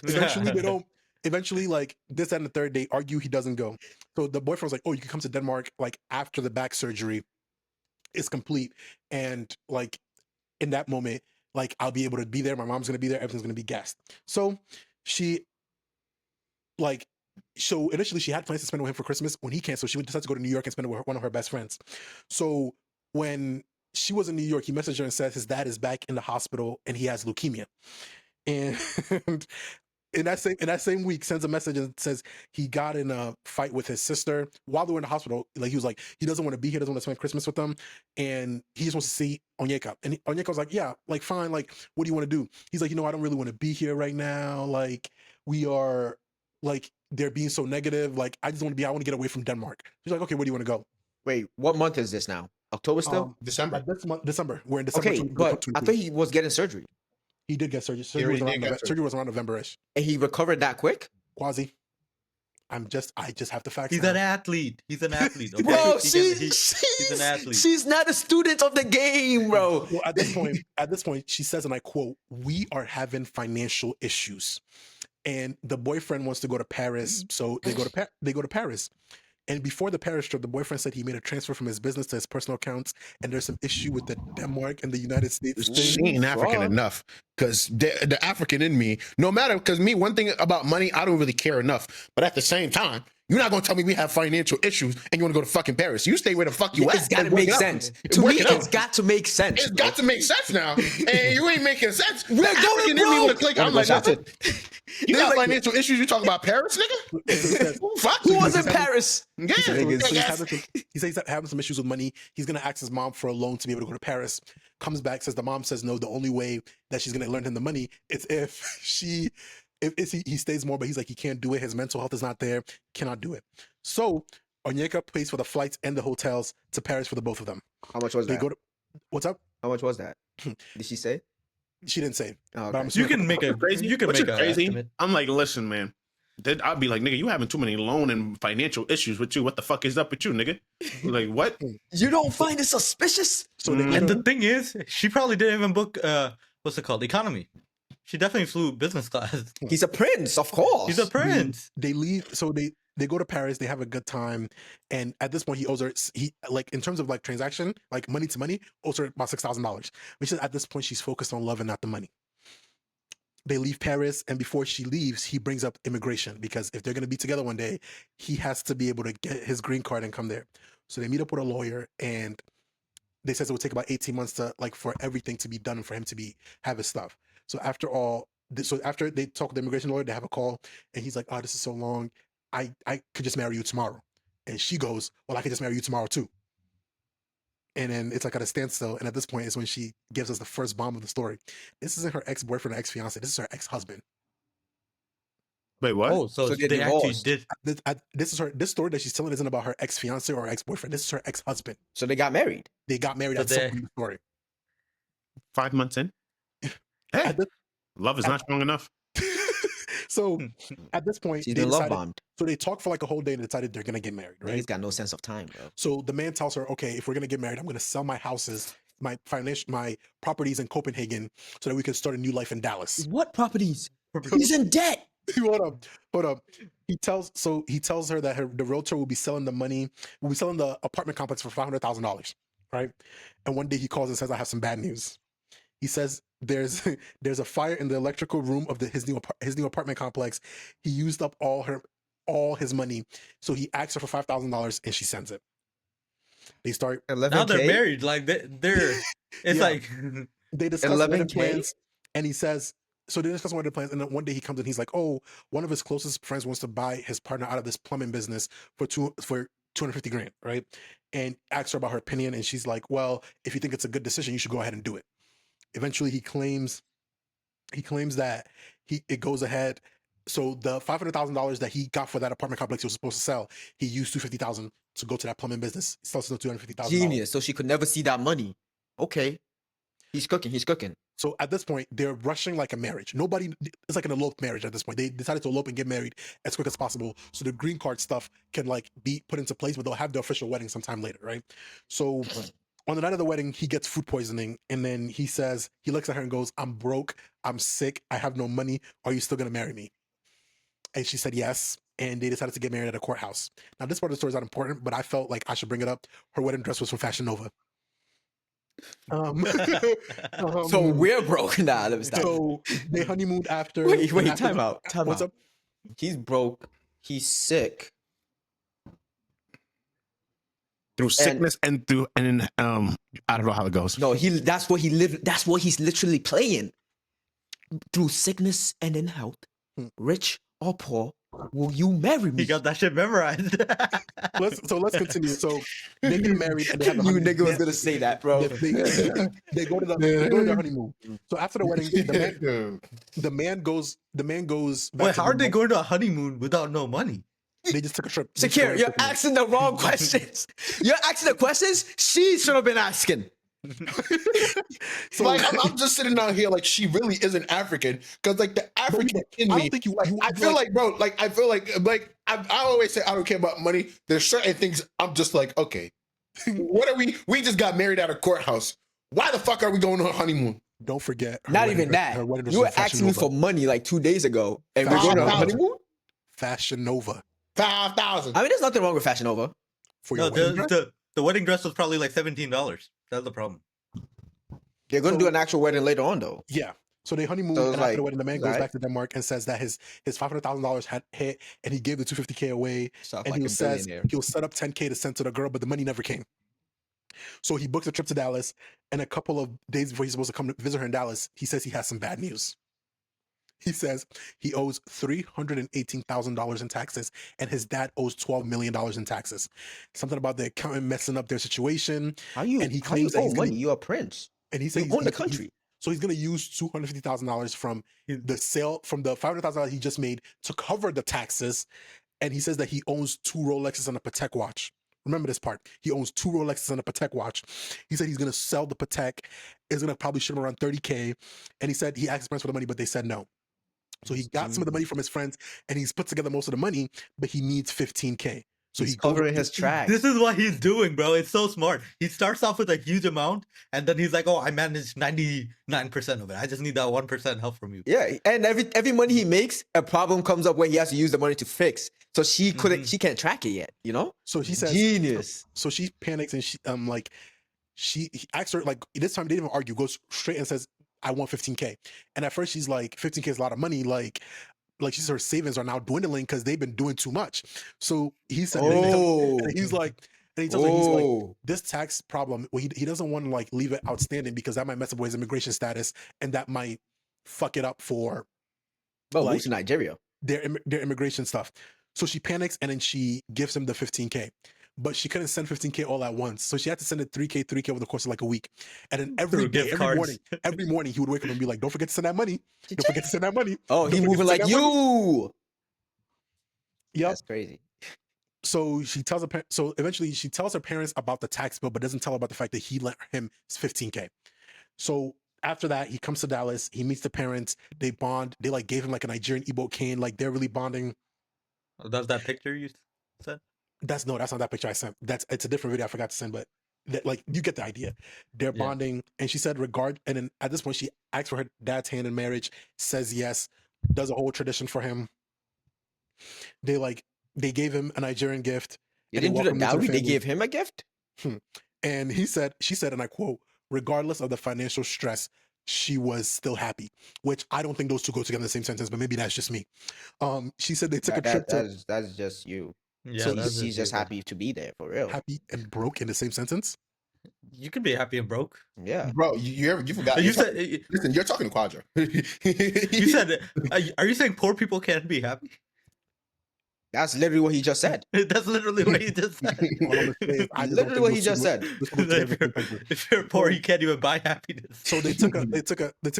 Eventually, they don't. Eventually, like this and the third, they argue he doesn't go. So the boyfriend was like, "Oh, you can come to Denmark like after the back surgery is complete, and like in that moment, like I'll be able to be there. My mom's gonna be there. Everything's gonna be gassed." So she, like, so initially she had plans to spend with him for Christmas. When he canceled, she decided to go to New York and spend it with one of her best friends. So when she was in New York, he messaged her and said his dad is back in the hospital and he has leukemia. And in that same week, sends a message and says he got in a fight with his sister while they were in the hospital. Like he was like, he doesn't want to be here, doesn't want to spend Christmas with them, and he just wants to see Onyeka. And Onyeka was like, yeah, like fine, like what do you want to do? He's like, I don't really want to be here right now. Like we are, like they're being so negative. Like I want to get away from Denmark. She's like, okay, where do you want to go? Wait, what month is this now? October still? December. Like this month, December. We're in December. Okay, but I 2022. thought he was getting surgery. He did get surgery. already did get Surgery was around November-ish. And he recovered that quick? Quasi. I just have the facts. He's now. an athlete. He's an athlete. Okay? Bro, He's an athlete. she's not a student of the game, bro. Well, at this point, she says, and I quote, "We are having financial issues," and the boyfriend wants to go to Paris, so they go to Paris. And before the Paris trip, the boyfriend said he made a transfer from his business to his personal accounts, and there's some issue with the Denmark and the United States She thing. ain't African Fuck. enough because the African in me, no matter, because me, one thing about money, I don't really care enough. But at the same time, you're not gonna tell me we have financial issues and you want to go to fucking Paris. You stay where the fuck you at. It's got to and work make it out. sense. And To work me, it out. it's got to make sense. It's got to make sense now. And you ain't making sense. We're The going African in me broke. with a click. Wanna I'm go like, shopping? you got like- financial issues. You talk about Paris, nigga? Fuck. Who was in Paris? Yeah. So Niggas. he says he's having some issues with money. He's gonna ask his mom for a loan to be able to go to Paris. Comes back, says the mom says no. The only way that she's gonna lend him the money is if he stays more. But he's like he can't do it. His mental health is not there. Cannot do it. So Onyeka pays for the flights and the hotels to Paris for the both of them. How much was They that? go to what's up? How much was that? Did she say? She didn't say. Oh, But I'm okay. assuming You can make a Crazy. You can What's make your a crazy? estimate. I'm like, listen, man. Then I'd be like, nigga, you having too many loan and financial issues with you. What the fuck is up with you, nigga? Like, what? You don't find it suspicious? So they And the thing is, she probably didn't even book what's it called? Economy. She definitely flew business class. He's a prince, of course. He's a prince. they leave. So they go to Paris. They have a good time. And at this point, he owes her. He like in terms of like transaction, like money to money, owes her about $6,000. Which is at this point she's focused on love and not the money. They leave Paris, and before she leaves, he brings up immigration because if they're going to be together one day, he has to be able to get his green card and come there. So they meet up with a lawyer, and they says it would take about 18 months to like for everything to be done and for him to have his stuff. So after all So after they talk with the immigration lawyer, they have a call, and he's like, "Oh, this is so long. I could just marry you tomorrow." And she goes, "Well, I could just marry you tomorrow too." And then it's like at a standstill. And at this point is when she gives us the first bomb of the story. This isn't her ex-boyfriend or ex-fiance. This is her ex-husband. Wait, what? Oh, so So they're they actually divorced. did. This story that she's telling isn't about her ex-fiance or ex-boyfriend. This is her ex-husband. So they got married. They got married So at some they- point in the story. 5 months in. Hey, At this- love is not strong enough. so at this point, She's they been love decided, bombed. so they talked for like a whole day and decided they're gonna get married, right? He's got no sense of time, bro. So the man tells her, okay, if we're gonna get married, I'm gonna sell my houses, my properties in Copenhagen, so that we can start a new life in Dallas. What properties? He's in debt. Hold up. He tells her that the realtor will be selling the apartment complex for $500,000, right? And one day he calls and says, "I have some bad news." He says there's a fire in the electrical room of his new apartment complex. He used up all his money, so he asks her for $5,000 and she sends it. They start 11K? Now they're married. Like they're it's Yeah. like they discuss 11K? wedding plans, and he says, so they discuss wedding plans, and then one day he comes and he's like, "Oh, one of his closest friends wants to buy his partner out of this plumbing business for 250 grand, right?" And asks her about her opinion, and she's like, "Well, if you think it's a good decision, you should go ahead and do it." Eventually, he claims that it goes ahead. So the $500,000 that he got for that apartment complex he was supposed to sell, he used $250,000 to go to that plumbing business. He sells it to $250,000. Genius. So she could never see that money. Okay. He's cooking. So at this point, they're rushing like a marriage. It's like an eloped marriage at this point. They decided to elope and get married as quick as possible, so the green card stuff can like be put into place, but they'll have the official wedding sometime later, right? So on the night of the wedding, he gets food poisoning, and then he looks at her and goes, "I'm broke, I'm sick, I have no money. Are you still gonna marry me?" And she said yes, and they decided to get married at a courthouse. Now, this part of the story is not important, but I felt like I should bring it up. Her wedding dress was from Fashion Nova. So we're broke. Nah, let me stop. So they honeymooned after. Wait, after- time out. What's up? He's broke. He's sick. Through sickness and I don't know how it goes. No, that's what he lived. That's what he's literally playing. Through sickness and in health, rich or poor, will you marry me? he got that shit memorized. Let's continue. So they get married and they have a You honeymoon. nigga was gonna say that, bro. They go to their honeymoon. So after the wedding, the man goes back Wait, to how are they Denmark. going to a honeymoon without no money? They just took a trip. Shakir, you're asking the wrong questions. You're asking the questions she should have been asking. So Like I'm just sitting out here like she really isn't African because like the African in I me. don't think you. I feel like, bro, like I feel like I always say I don't care about money. There's certain things I'm just like, okay, what are we? We just got married at a courthouse. Why the fuck are we going on a honeymoon? Don't forget. her Not wedding even dress- that. her wedding dress You were was Fashion asking me Nova. for money like 2 days ago, and we're Fashion going on a Nova. honeymoon. Fashion Nova 5,000. I mean, there's nothing wrong with Fashion Nova. for No, your wedding dress. the wedding dress was probably like $17. That's the problem. They're gonna do an actual wedding later on, though. Yeah. So they honeymoon, So it's and after like, the wedding, the man goes alright. back to Denmark and says that his $500,000 had hit, and he gave the $250K away, Sounds and like he a says billionaire. he'll set up $10K to send to the girl, but the money never came. So he books a trip to Dallas, and a couple of days before he's supposed to come to visit her in Dallas, he says he has some bad news. He says he owes $318,000 in taxes, and his dad owes $12 million in taxes. Something about the accountant messing up their situation, How you? and he how you claims that owe he's gonna- money. You're a prince. and he says You own the country. So he's going to use $250,000 from the sale, from the $500,000 he just made to cover the taxes. And he says that he owns 2 Rolexes and a Patek watch. Remember this part. He owns 2 Rolexes and a Patek watch. He said he's going to sell the Patek. It's going to probably ship him around $30K. And he said he asked his friends for the money, but they said no. So he got some of the money from his friends, and he's put together most of the money, but he needs $15K. So He's he goes- covering his tracks. This is what he's doing, bro. It's so smart. He starts off with a huge amount, and then he's like, "Oh, I managed 99% of it. I just need that 1% help from you." Yeah, and every money he makes, a problem comes up where he has to use the money to fix. So she couldn't, she can't track it yet. You know, So he says, genius. So she panics and he asks her, like, this time they didn't even argue, goes straight and says, "I want 15K." And at first she's like, 15K is a lot of money. Like she says her savings are now dwindling because they've been doing too much. So he said, Oh, and he's like, and he tells her, he's like, oh, this tax problem, well, he doesn't want to like leave it outstanding because that might mess up with his immigration status and that might fuck it up for Bro, like move to Nigeria. their immigration stuff. So she panics and then she gives him the 15K. But she couldn't send 15K all at once. So she had to send it 3K over the course of like a week. And then every Through day, gift every cards. morning, he would wake up and be like, don't forget to send that money. Don't forget to send that money. Oh, Don't he forget to moving send like that money." you. Yep. That's crazy. So she tells so eventually she tells her parents about the tax bill, but doesn't tell about the fact that he lent him 15K. So after that, he comes to Dallas, he meets the parents, they bond, they like gave him like a Nigerian Igbo cane, like they're really bonding. Oh, that's that picture you said? That's not that picture I sent. It's a different video I forgot to send, but like you get the idea. They're Yeah. bonding, and she said and then at this point she asks for her dad's hand in marriage, says yes, does a whole tradition for him. They gave him a Nigerian gift. They and didn't do the welcomed him to dowry. They family. gave him a gift. And she said, and I quote, regardless of the financial stress, she was still happy, which I don't think those two go together in the same sentence, but maybe that's just me. She said they took a trip to That's just you. Yeah, So that's he's just you. happy to be there for real. happy and broke in the same sentence. You could be happy and broke. Yeah. Bro, you forgot. You You're said listen, you're talking to Quadra. you said. Are you saying poor people can't be happy? That's literally what he just said. That's literally what he just said. All I'm gonna say is I just don't Literally think what those he two just go- said. those two go together in the same if, sentence. if you're poor, you can't even buy happiness. So they took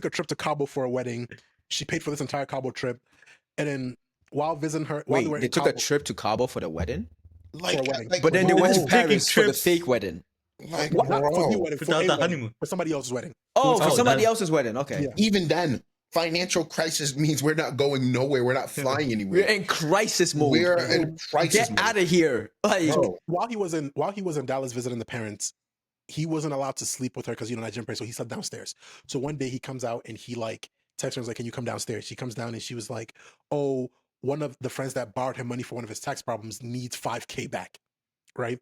a trip to Cabo for a wedding. She paid for this entire Cabo trip, and then while visiting her, while Wait, were they in took Cabo, a trip to Cabo for the wedding, like, for a wedding. but then they went to Whoa. Taking Paris for the trips. fake wedding. like, not for the bro, wedding, for Without a the wedding, honeymoon. for somebody else's wedding. Oh, for Oh, somebody that- else's wedding. Okay. Yeah. even then, financial crisis means we're not going nowhere. We're not flying We're anywhere. in crisis mode. We're in crisis Get mode. out of here. Like, Bro, While he was in Dallas visiting the parents, he wasn't allowed to sleep with her because Nigerian parents, so he slept downstairs. So one day he comes out and he like texts her and is like, "Can you come downstairs?" She comes down and she was like, "Oh, one of the friends that borrowed him money for one of his tax problems needs 5K back, right?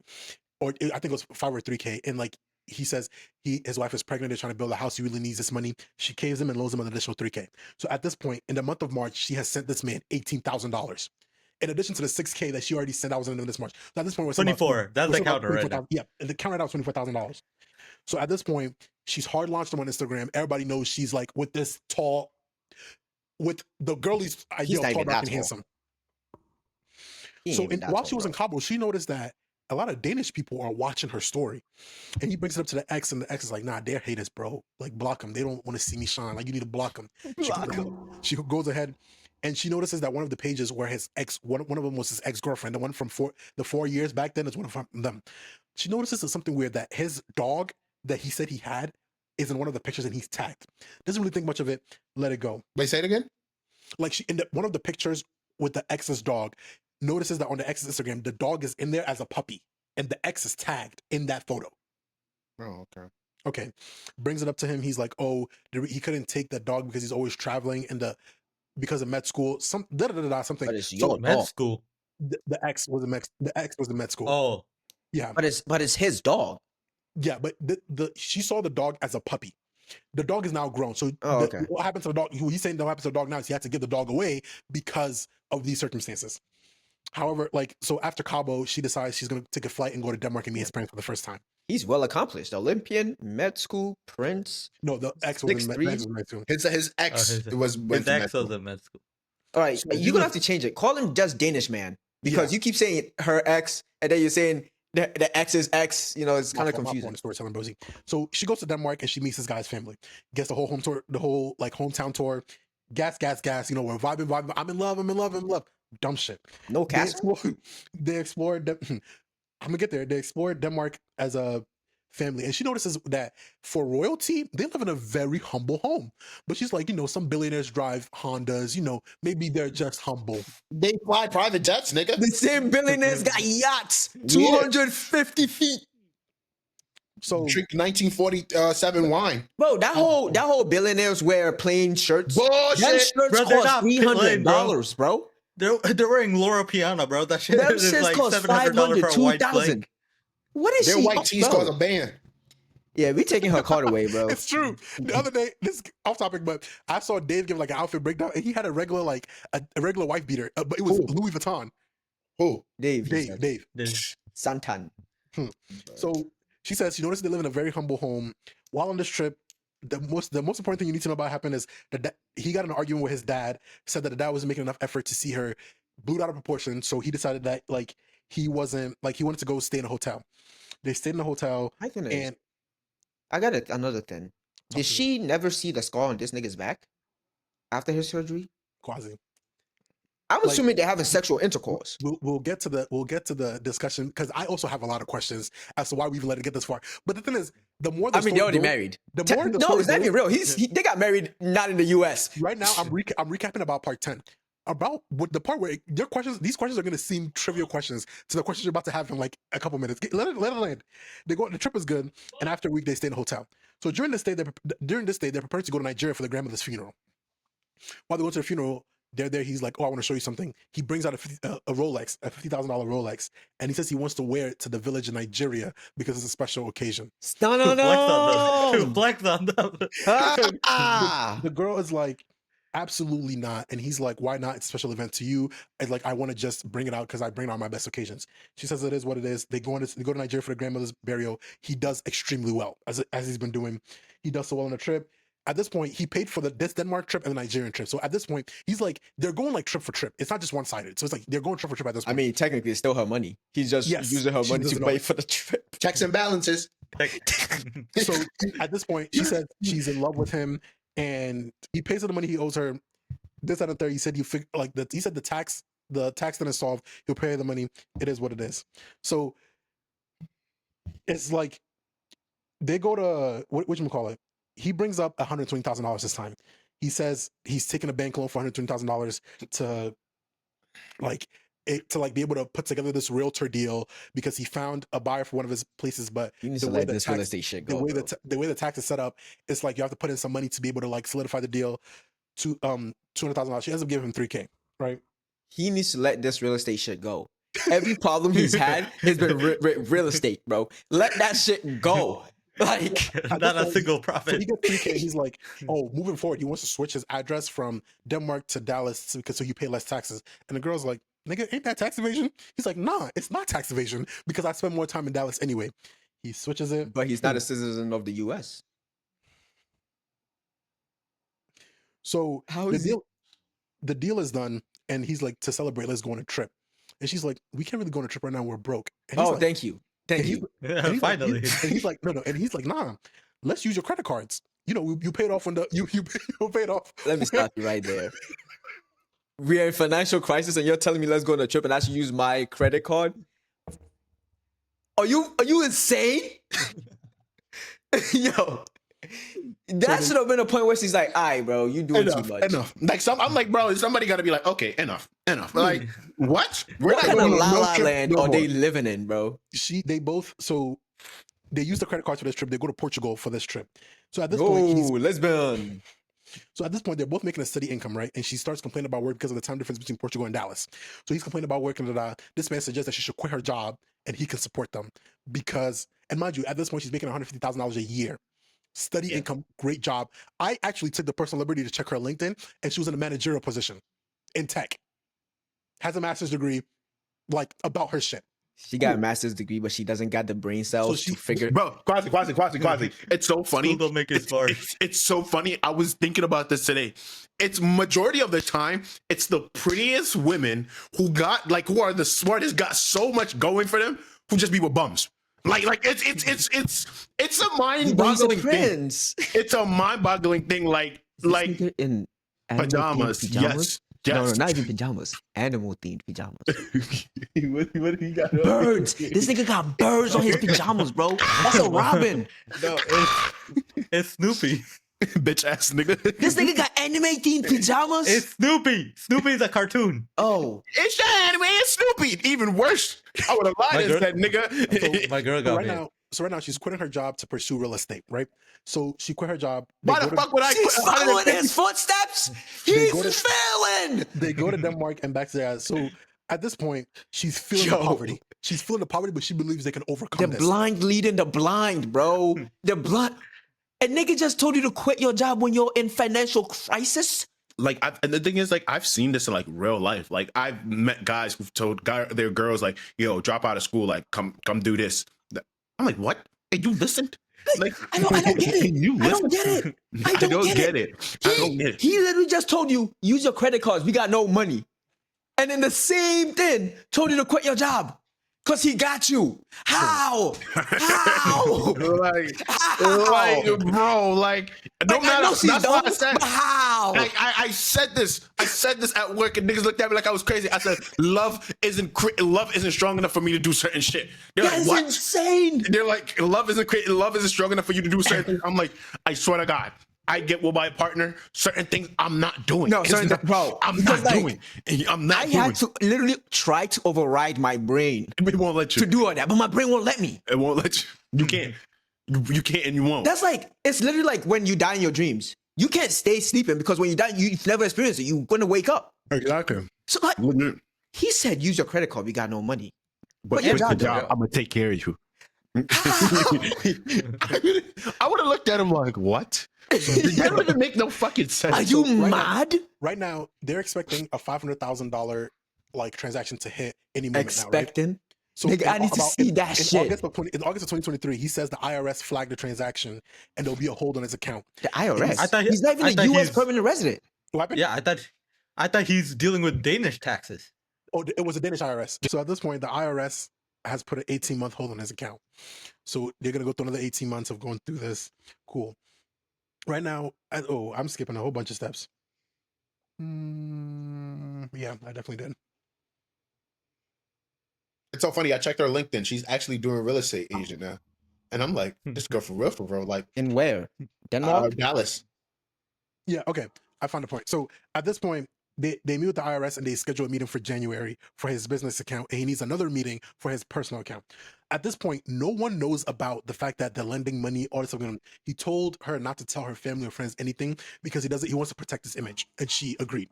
Or I think it was 5 or 3K." And like he says, his wife is pregnant. They're trying to build a house. He really needs this money. She caves him and loans him an additional 3K. So at this point, in the month of March, she has sent this man $18,000. In addition to the 6K that she already sent, I was in this March. So at this point, we're talking about- 24. That's we're the talking about counter right now. 24,000. Yeah, and the counter right now is $24,000. So at this point, she's hard launched him on Instagram. Everybody knows she's like with this tall, with the girlie's idea of not tall, even dark, that and tall. handsome. he ain't So even that while tall, she was in bro. Cabo, she noticed that a lot of Danish people are watching her story. And he brings it up to the ex, and the ex is like, "Nah, they're haters, bro. Like, block them. They don't want to see me shine. Like, you need to block them." She goes ahead and she notices that one of the pages where his ex, one of them was his ex-girlfriend, the one from 4 years back then is one of them. She notices something weird, that his dog that he said he had is in one of the pictures and he's tagged. Doesn't really think much of it, let it go. wait, say it again. Like she in one of the pictures with the ex's dog, notices that on the ex's Instagram, the dog is in there as a puppy and the ex is tagged in that photo. Oh, okay. Okay. Brings it up to him. He's like, "Oh, he couldn't take the dog because he's always traveling because of med school. Some something." But it's So your Med dog. school. the ex was in med school. Oh, Yeah. But it's his dog. Yeah, but she saw the dog as a puppy. The dog is now grown. So Oh, okay. what happened to the dog? He's saying what happens to the dog now is he had to give the dog away because of these circumstances. However, like, so after Cabo, she decides she's going to take a flight and go to Denmark and meet his parents for the first time. He's well accomplished. Olympian, med school, prince. No, the ex was in 6'3". med school. His ex his- was his went to med ex was school. in med school. All right, So you're you gonna was- have to change it. Call him just Danish man because Yeah. you keep saying her ex, and then you're saying the ex's ex. You know, it's kind of confusing. Storytelling, Rosie. So she goes to Denmark and she meets this guy's family. Gets the whole home tour, the whole like hometown tour. Gas. You know, we're vibing. I'm in love. Dumb shit. No castle. They explored. I'm gonna get there. They explored Denmark as a family, and she notices that for royalty, they live in a very humble home. But she's like, some billionaires drive Hondas. Maybe they're just humble. They fly private jets, nigga. The same billionaires got yachts, 250 feet. So Drink 1947 wine. Bro, that whole billionaires wear plain shirts. Them Bullshit. shirts Bro, they're cost not plain, $300, bro. They're wearing Laura Piana, bro. That shit Them is shits like cost $700 $500, for a white $2,000. blank. What is Their she? white tees bro? cause a band. Yeah, we taking her card away, bro. it's true. The other day, this is off topic, but I saw Dave give like an outfit breakdown, and he had a regular a regular wife beater, but it was Who? Louis Vuitton. Who? Dave. Dave. Santan. So she says she noticed they live in a very humble home. While on this trip, the most important thing you need to know about what happened is that he got in an argument with his dad, said that the dad wasn't making enough effort to see her, blew it out of proportion. So he decided that like he wasn't like he wanted to go stay in a hotel. They stayed in a hotel, My goodness. and I got another thing. Did she never see the scar on this nigga's back after his surgery? Quasi. I'm Like- assuming they're having sexual intercourse. We'll get to the discussion because I also have a lot of questions as to why we even let it get this far. But the thing is, the more the I mean, story they already goes- married. The Te- more the no, story it's not even goes- real. They got married not in the U.S. Right now, I'm recapping about part 10. About what the part where these questions are going to seem trivial questions to the questions you're about to have in like a couple minutes. Let it land. The trip is good, and after a week they stay in a hotel. So during this day, they're preparing to go to Nigeria for their grandmother's funeral. While they go to the funeral, they're there. He's like, "Oh, I want to show you something." He brings out a Rolex, a $50,000 Rolex, and he says he wants to wear it to the village in Nigeria because it's a special occasion. No, no, no. Flex on them. Ah. The girl is like, absolutely not. And he's like, why not? It's a special event to you. It's like, I want to just bring it out because I bring it on my best occasions. She says it is what it is. They go to Nigeria for their grandmother's burial. He does extremely well as he's been doing. He does so well on the trip. At this point, he paid for this Denmark trip and the Nigerian trip. So at this point, he's like, they're going like trip for trip. It's not just one-sided. So it's like they're going trip for trip at this I point. mean, technically, it's still her money. He's just using her she money to doesn't pay know. for the trip. Checks and balances. So at this point, she said she's in love with him, and he pays her the money he owes her. This and the third, he said he said the tax that is solved. He'll pay her the money. It is what it is. So it's like they go to what you call it. He brings up $120,000 this time. He says he's taking a bank loan for $120,000 to be able to put together this realtor deal because he found a buyer for one of his places, but You need the to way let the this tax- real estate shit the go. way bro. the way the tax is set up, it's like you have to put in some money to be able to like solidify the deal to $200,000. She ends up giving him $3,000, right? He needs to let this real estate shit go. Every problem he's had has been real estate, bro. Let that shit go. Like, Not a single So profit. he gets $3,000. He's like, oh, moving forward, he wants to switch his address from Denmark to Dallas so he pay less taxes. And the girl's like, nigga, ain't that tax evasion? He's like, nah, it's not tax evasion because I spend more time in Dallas anyway. He switches it. but he's not a citizen of the U.S. So How is the deal is done, and he's like, to celebrate, let's go on a trip. And she's like, we can't really go on a trip right now. We're broke. And he's Oh, like, thank you. Thank and he's- you. and he's Finally. Like, and he's like, no. And he's like, nah, let's use your credit cards. You know, you paid off when you paid off. Let me stop you right there. We are in financial crisis, and you're telling me let's go on a trip and I should use my credit card? Are you insane? Yo, that should have been a point where she's like, "All right, bro, you doing too much." Enough. Like I'm like, bro, somebody got to be like, okay, enough. Like, what? We're What not kind going of on la no la trip land no are more. they living in, bro? They use the credit cards for this trip. They go to Portugal for this trip. So at this point, Oh, Lisbon. So at this point, they're both making a steady income, right? And she starts complaining about work because of the time difference between Portugal and Dallas. So he's complaining about work, and this man suggests that she should quit her job and he can support them because, and mind you, at this point, she's making $150,000 a year. Steady income, great job. I actually took the personal liberty to check her LinkedIn, and she was in a managerial position in tech. Has a master's degree, like about her shit. She got a master's degree, but she doesn't got the brain cells to figure. Bro, quasi. It's so funny. School don't make it smart. It's so funny. I was thinking about this today. It's majority of the time, it's the prettiest women who are the smartest, got so much going for them, who just be with bums. Like it's a mind-boggling thing. Prince. It's a mind-boggling thing. Like in pajamas. Yes. No, not even pajamas. Animal themed pajamas. what he got? Birds. This nigga got birds on his pajamas, bro. That's a robin. No, it's Snoopy. Bitch ass nigga. This nigga got anime themed pajamas. It's Snoopy. Snoopy's a cartoon. Oh, It's that anime. It's Snoopy. Even worse. I would have lied and said, nigga. So my girl So got right me. now, she's quitting her job to pursue real estate, right? So she quit her job. Why the fuck would I she's quit following 150? his footsteps. They He's go to- failing. They go to Denmark and back to their ass. So at this point, she's feeling the Yo. poverty. She's feeling the poverty, but she believes they can The overcome this. blind leading the blind, bro. The blind. A nigga just told you to quit your job when you're in financial crisis. Like, and the thing is, like, I've seen this in like real life. Like, I've met guys who've told their girls, like, yo, drop out of school, like, come do this. I'm like, what? Hey, you listened? Like, I don't get it. You I don't listen. get it. I don't get it. I don't get it. He literally just told you, use your credit cards. We got no money. And then the same thing told you to quit your job. Because he got you. How? How? like, How? bro, like, no Like, I matter. know she's That's why I dumb, said. but how? Like, I said this. I said this at work, and niggas looked at me like I was crazy. I said, love isn't strong enough for me to do certain shit. They're That's like, what? insane. They're like, love isn't strong enough for you to do certain things. I'm like, I swear to God, I get with my partner, certain things I'm not doing. No, It's certain not- bro, I'm because, not like, doing. I'm not I doing. had to literally try to override my brain It won't let you. to do all that, but my brain won't let me. It won't let you. You can't. You can't and you won't. That's like, it's literally like when you die in your dreams. You can't stay sleeping because when you die, you've never experienced it. You're going to wake up. Exactly. So like, Legit. he said, use your credit card. We got no money. But your quit the job, job. I'm gonna take care of you. I would have looked at him like, what? That don't even make no fucking sense. Are you right mad? Right now, they're expecting a $500,000 like transaction to hit any moment now, right? Expecting? So Nigga, I need to see that shit. In August of 2023, he says the IRS flagged the transaction and there'll be a hold on his account. The IRS? I thought He's not even a U.S. permanent resident. What happened? Yeah, I thought he's dealing with Danish taxes. Oh, it was a Danish IRS. So at this point, the IRS has put an 18-month hold on his account. So they're gonna go through another 18 months of going through this. Cool. Right now, I'm skipping a whole bunch of steps. Yeah, I definitely did. It's so funny. I checked her LinkedIn. She's actually doing real estate agent now. And I'm like, this girl for real. Like, In where? Denmark? Dallas. Yeah, okay. I found the point. So at this point, they meet with the IRS and they schedule a meeting for January for his business account, and he needs another meeting for his personal account. At this point, no one knows about the fact that they're lending money, all this stuff. He told her not to tell her family or friends anything because he wants to protect his image, and she agreed.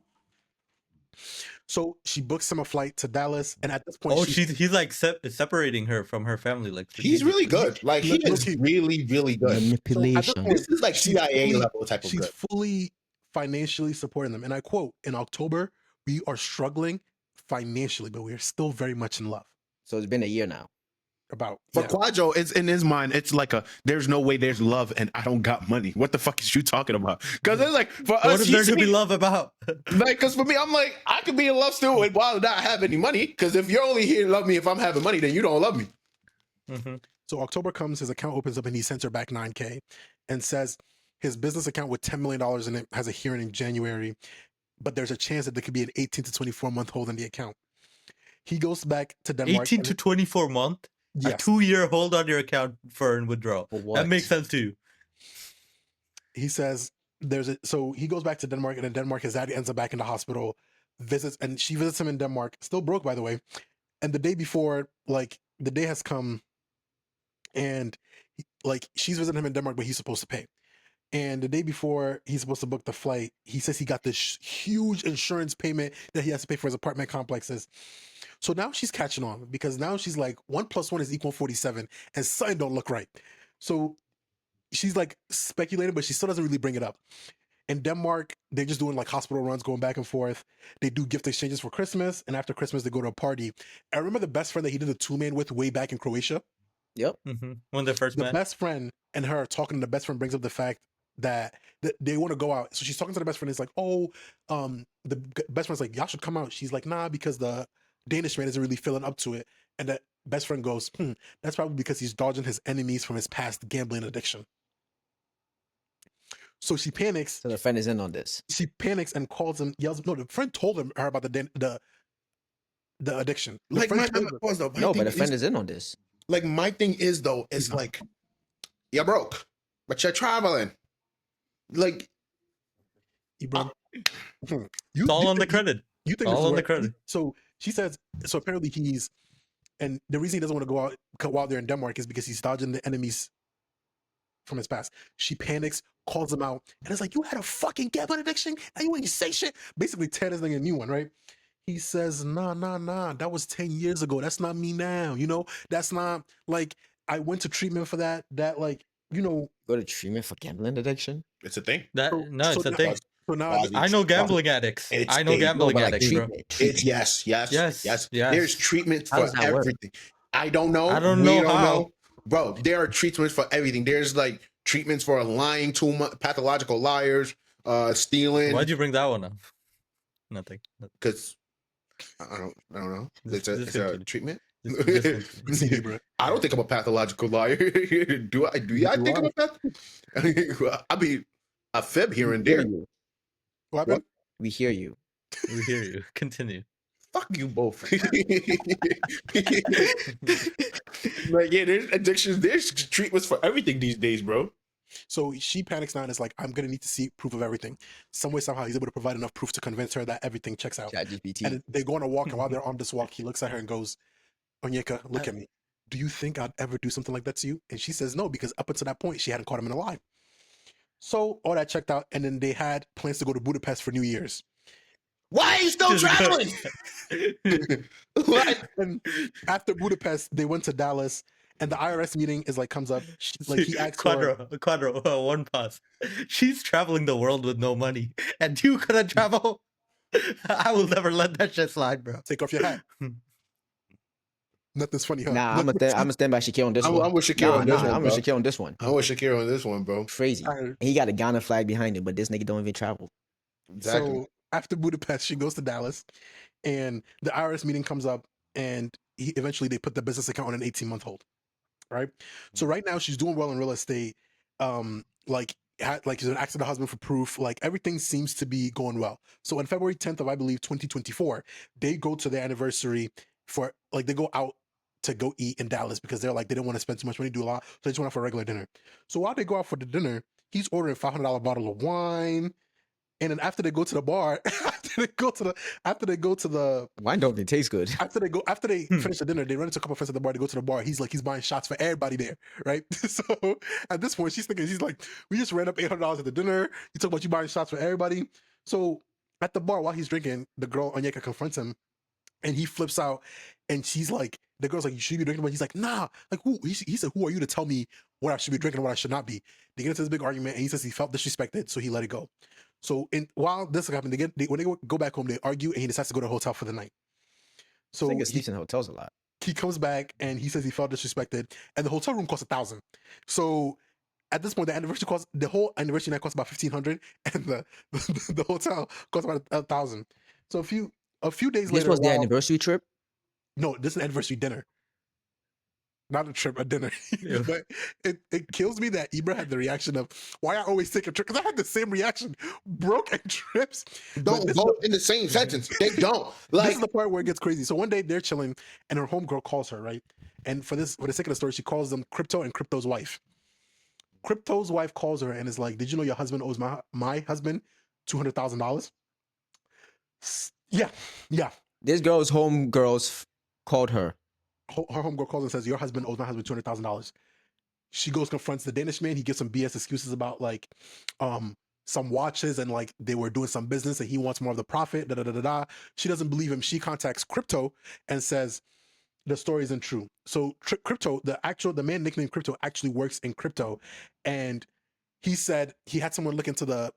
So she books him a flight to Dallas, and at this point, He's like separating her from her family. Like He's really good. Like, he is really, really good. Manipulation. This is like she's CIA fully- level type of she's good. fully financially supporting them. And I quote, in October, we are struggling financially, but we are still very much in love. So it's been a year now. About For yeah. Quadro, it's in his mind, it's like there's no way there's love and I don't got money. What the fuck is you talking about? Because it's like, for what us, is there to be love about? like, because for me, I'm like, I could be in love still while not have any money. Because if you're only here to love me if I'm having money, then you don't love me. Mm-hmm. So October comes, his account opens up and he sends her back $9K and says his business account with $10 million in it has a hearing in January, but there's a chance that there could be an 18 to 24 month hold on the account. He goes back to Denmark. 18 to 24 month? A Yes. 2-year hold on your account for withdrawal. For what? That makes sense to you. He says so he goes back to Denmark, and in Denmark his dad ends up back in the hospital, and she visits him in Denmark, still broke by the way. And the day before, like, the day has come and she's visiting him in Denmark, but he's supposed to pay. And the day before he's supposed to book the flight, he says he got this huge insurance payment that he has to pay for his apartment complexes. So now she's catching on, because now she's like 1 + 1 = 47, and something don't look right. So she's like speculating, but she still doesn't really bring it up. In Denmark, they're just doing like hospital runs, going back and forth. They do gift exchanges for Christmas, and after Christmas they go to a party. I remember the best friend that he did the 2-man with way back in Croatia. Yep. Mm-hmm. When they first The met. best friend and her are talking, and the best friend brings up the fact that they want to go out. So she's talking to the best friend. It's like, the best friend's like, y'all should come out. She's like, nah, because the Danish man isn't really feeling up to it. And that best friend goes, that's probably because he's dodging his enemies from his past gambling addiction. So she panics. So the friend is in on this. She panics and calls him, yells. No, the friend told her about the addiction. The Like, friend told her. No, but the friend is in on this. Like, my thing is, though, it's like, you're broke, but you're traveling. Like, Bro, It's all on the credit. You think All this is on the where- credit. So she says, so apparently and the reason he doesn't want to go out there in Denmark is because he's dodging the enemies from his past. She panics, calls him out, and it's like, you had a fucking gambling addiction and you ain't say shit. Basically, Ted is like a new one, right? He says, nah, that was 10 years ago. That's not me now. That's not, like, I went to treatment for that. That, like, Go to treatment for gambling addiction? it's a thing. It's a thing. So now, I know gambling addicts. It's I know a- gambling No, but like addicts, bro. treatment. It's yes. Yes. There's treatment How for does that work? everything. I don't know. I don't We know how. bro, there are treatments for everything. There's like treatments for lying too much, pathological liars, stealing. Why'd you bring that one up? Nothing. Because I don't know. It's a continue. treatment. See you, bro. I don't think I'm a pathological liar. Do I? Do I think I'm a path? I mean, a fib here and there. What happened? We hear you. We hear you. Continue. Fuck you both. Like, yeah, there's addictions. There's treatments for everything these days, bro. So she panics now and is like, I'm gonna need to see proof of everything. Some way, somehow, he's able to provide enough proof to convince her that everything checks out. ChatGPT. And they go on a walk, and while they're on this walk, he looks at her and goes, Onyeka, look at me. Do you think I'd ever do something like that to you? And she says no, because up until that point, she hadn't caught him in a lie. So all that checked out, and then they had plans to go to Budapest for New Year's. Why are you still traveling? What? And after Budapest, they went to Dallas, and the IRS meeting is like comes up. Like he asks her, Quadro, one pause. She's traveling the world with no money, and you couldn't travel. I will never let that shit slide, bro. take off your hat. Nothing's funny, huh? Nah, I'm gonna stand by Shakir on this one. I'm with Shakir on this one. I'm with bro. Shakir on this one. I'm with Shakir on this one, bro. Crazy. And he got a Ghana flag behind him, but this nigga don't even travel. Exactly. So after Budapest, she goes to Dallas, and the IRS meeting comes up, and eventually they put the business account on an 18-month hold. Right. So right now she's doing well in real estate. Like she's an accident husband for proof. Like everything seems to be going well. So on February 10th of, I believe, 2024, they go to their anniversary for like they go out to go eat in Dallas because they're like they didn't want to spend too much money, do a lot, so they just went out for a regular dinner. So while they go out for the dinner, he's ordering $500 bottle of wine. And then after they go to the bar, after they go to the Wine don't even taste good. after they finish the dinner, they run into a couple of friends at the bar to go to the bar. He's buying shots for everybody there, right? So at this point, she's like, we just ran up $800 at the dinner. You talk about you buying shots for everybody. So at the bar while he's drinking, the girl Onyeka confronts him, and he flips out, and she's like, the girl's like, you should be drinking, but he's like, nah, like who? He said, who are you to tell me what I should be drinking and what I should not be? They get into this big argument, and he says he felt disrespected, so he let it go. So while this happened, when they go back home, they argue, and he decides to go to a hotel for the night. So I think it sleeps in hotels a lot. he comes back and he says he felt disrespected, and the hotel room costs $1,000. So at this point, the whole anniversary night costs about $1,500, and the hotel costs about $1,000. So a few days later, This was their anniversary trip. no, this is an anniversary dinner. Not a trip, a dinner. Yeah. But it kills me that Ibra had the reaction of why I always take a trip, because I had the same reaction. Broke and trips. Don't go in the same sentence. They don't. This Like, is the part where it gets crazy. So one day they're chilling, and her homegirl calls her, right? And for the sake of the story, she calls them Crypto and Crypto's wife. Crypto's wife calls her and is like, "Did you know your husband owes my husband $200,000?" Yeah. This girl's homegirls called her. Her homegirl calls and says, "Your husband owes my husband $200,000." She goes, confronts the Danish man. He gives some BS excuses about like some watches, and like they were doing some business and he wants more of the profit. Da da da da da. She doesn't believe him. She contacts Crypto and says the story isn't true. So Crypto, the man nicknamed Crypto, actually works in crypto, and he said he had someone look into the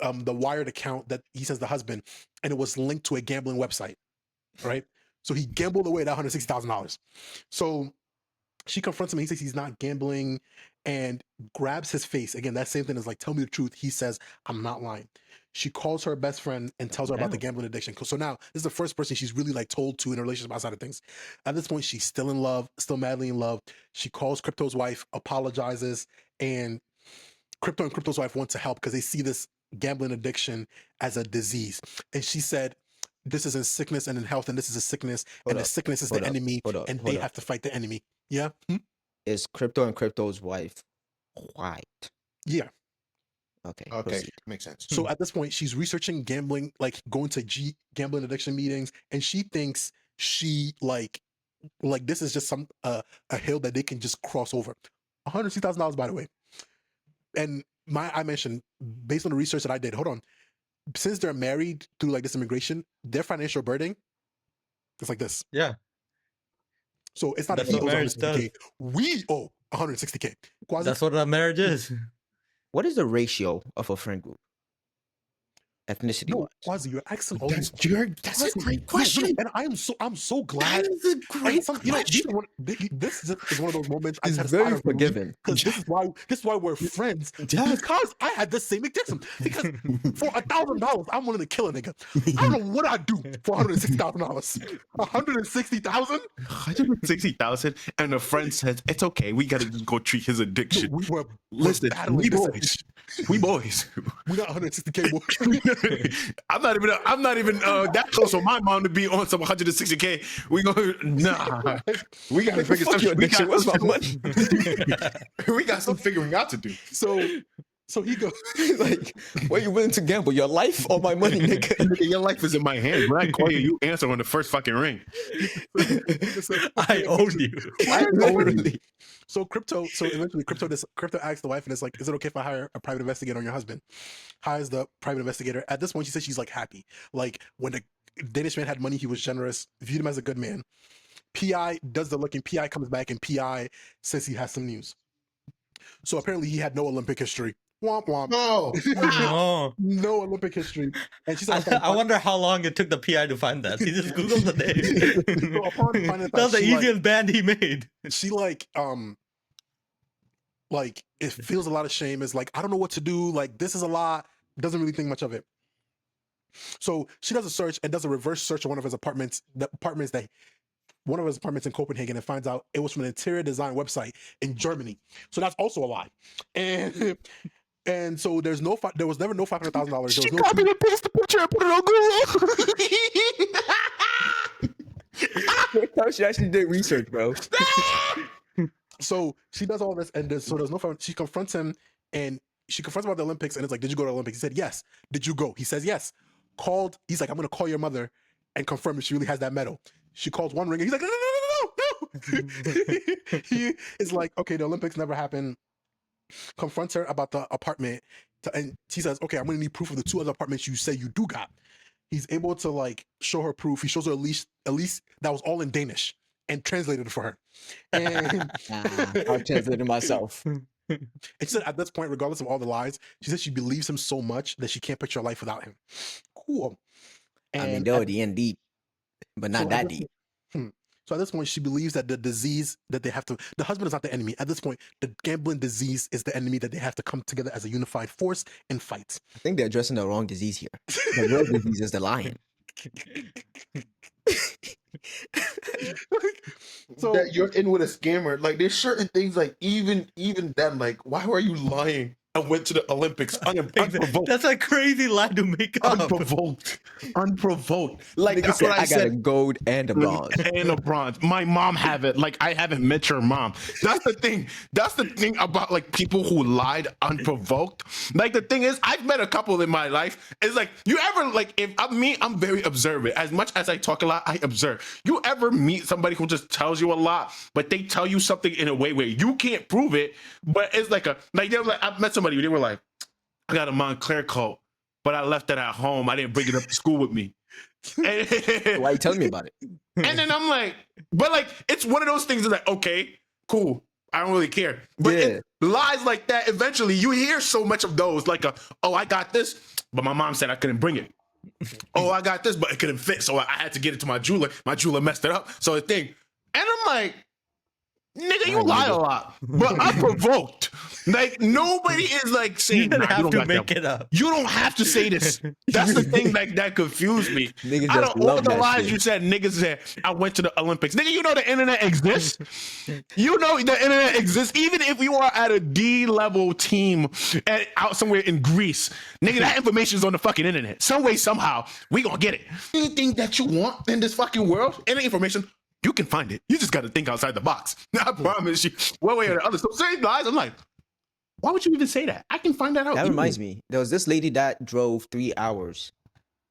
wired account that he says the husband, and it was linked to a gambling website, right? So he gambled away that $160,000. So she confronts him, and he says he's not gambling, and grabs his face. Again, that same thing is like, tell me the truth. He says, I'm not lying. She calls her best friend and tells her about the gambling addiction. So now this is the first person she's really like told to in a relationship outside of things. At this point, she's still in love, still madly in love. She calls Crypto's wife, apologizes, and Crypto and Crypto's wife want to help because they see this gambling addiction as a disease. And she said, this is in sickness and in health, and this is a sickness, and the sickness is the enemy, and they have to fight the enemy. Yeah? Is Crypto and Crypto's wife white? Yeah. Okay. okay, Proceed. makes sense. So at this point, she's researching gambling, like going to gambling addiction meetings, and she thinks she like this is just some a hill that they can just cross over. $160,000, by the way. And I mentioned, based on the research that I did, hold on, since they're married through like this immigration, their financial burden is like this. Yeah. So it's not That's that he what owes marriage 160K. We owe 160K. Quasi, That's what a marriage is. What is the ratio of a friend group? ethnicity No, wise? Quasi, you're asking all these That's a Quasi, great no, question. and I'm so glad. That is a And great some, you know, these question. are this is one of those moments I It's set very aside every week forgiving. because this is why we're friends. Yes. Because I had the same exact because for $1,000 I'm willing to kill a nigga. I don't know what I'd do for $160,000. 160,000? 160,000, and a friend says it's okay. We gotta just go treat his addiction. We're Listen, battling we this boys. We boys. We got 160K boy. I'm not even that close for my mom to be on some 160K. We go nah. We gotta figure Fuck your some. We addiction. got, Where's my money? we got some figuring out to do. So he goes Like, what are you willing to gamble? Your life or my money, nigga? Nigga, your life is in my hands. When I call you, you answer on the first fucking ring. I own you. I literally. So eventually crypto asks the wife, and it's like, is it okay if I hire a private investigator on your husband? Hires the private investigator. At this point, she says she's like happy. Like when the Danish man had money, he was generous, viewed him as a good man. PI does the looking. PI comes back, and PI says he has some news. So apparently, he had no Olympic history. Womp womp. No. Oh. No Olympic history. And she said, I wonder how long it took the PI to find that. He just Googled the name. So upon finding That was the she, like, easiest band he made. she like it feels a lot of shame. It's like, I don't know what to do. Like, this is a lot. Doesn't really think much of it. So she does a search and does a reverse search of one of his apartments, one of his apartments in Copenhagen, and finds out it was from an interior design website in Germany. So that's also a lie. And so there was never no $500,000. She There was no copied and pasted the picture and put it on Google. She actually did research, bro. So she does all this, and there's no fun. She confronts him, and she confronts him about the Olympics, and it's like, did you go to the Olympics? He said, yes. Did you go? He says, yes. He's like, I'm going to call your mother and confirm if she really has that medal. She calls one ring, and he's like, no. He is like, okay, the Olympics never happened. Confronts her about the apartment, and she says, okay, I'm going to need proof of the two other apartments you say you do got. He's able to like show her proof. He shows her at least that was all in Danish and translated it for her. And I've translated myself. and she said at this point, regardless of all the lies, she said she believes him so much that she can't picture a life without him. Cool. I mean, And though, the end deep, but not that deep. So at this point, she believes that the disease that they have to, the husband is not the enemy. At this point, the gambling disease is the enemy that they have to come together as a unified force and fight. I think they're addressing the wrong disease here. The real disease is the lion. So That you're in with a scammer. Like there's certain things like even then, like, why were you lying? I went to the Olympics unprovoked. That's a crazy lie to make up. Unprovoked. Like Nigga that's said, what I I got a said. gold and a bronze. And a bronze. My mom have it. Like I haven't met your mom. That's the thing. That's the thing about like people who lied unprovoked. Like the thing is, I've met a couple in my life. It's like you ever like if I'm me, I'm very observant. As much as I talk a lot, I observe. You ever meet somebody who just tells you a lot, but they tell you something in a way where you can't prove it, but it's like they were like I met somebody. They were like, I got a Montclair coat, but I left it at home. I didn't bring it up to school with me. And, Why are you telling me about it? and then I'm like, but like, it's one of those things that's like, okay, cool. I don't really care. But Yeah. lies like that, eventually you hear so much of those, like, oh, I got this, but my mom said I couldn't bring it. Oh, I got this, but it couldn't fit. So I had to get it to my jeweler. My jeweler messed it up. So the thing, and I'm like, nigga, you lie a lot, but unprovoked. Like nobody is like saying You don't have don't to got make that. it up. You don't have to say this. That's the thing that confused me. Niggas Out just of all love the that lies shit. you said, niggas said, I went to the Olympics. Nigga, you know the internet exists. You know the internet exists. Even if you are at a D-level team out somewhere in Greece, nigga, that information is on the fucking internet. Some way, somehow, we gonna get it. Anything that you want in this fucking world, any information, you can find it. You just got to think outside the box. I promise you, one way or the other. So saying lies, I'm like, why would you even say that? I can find that out. That reminds me. There was this lady that drove 3 hours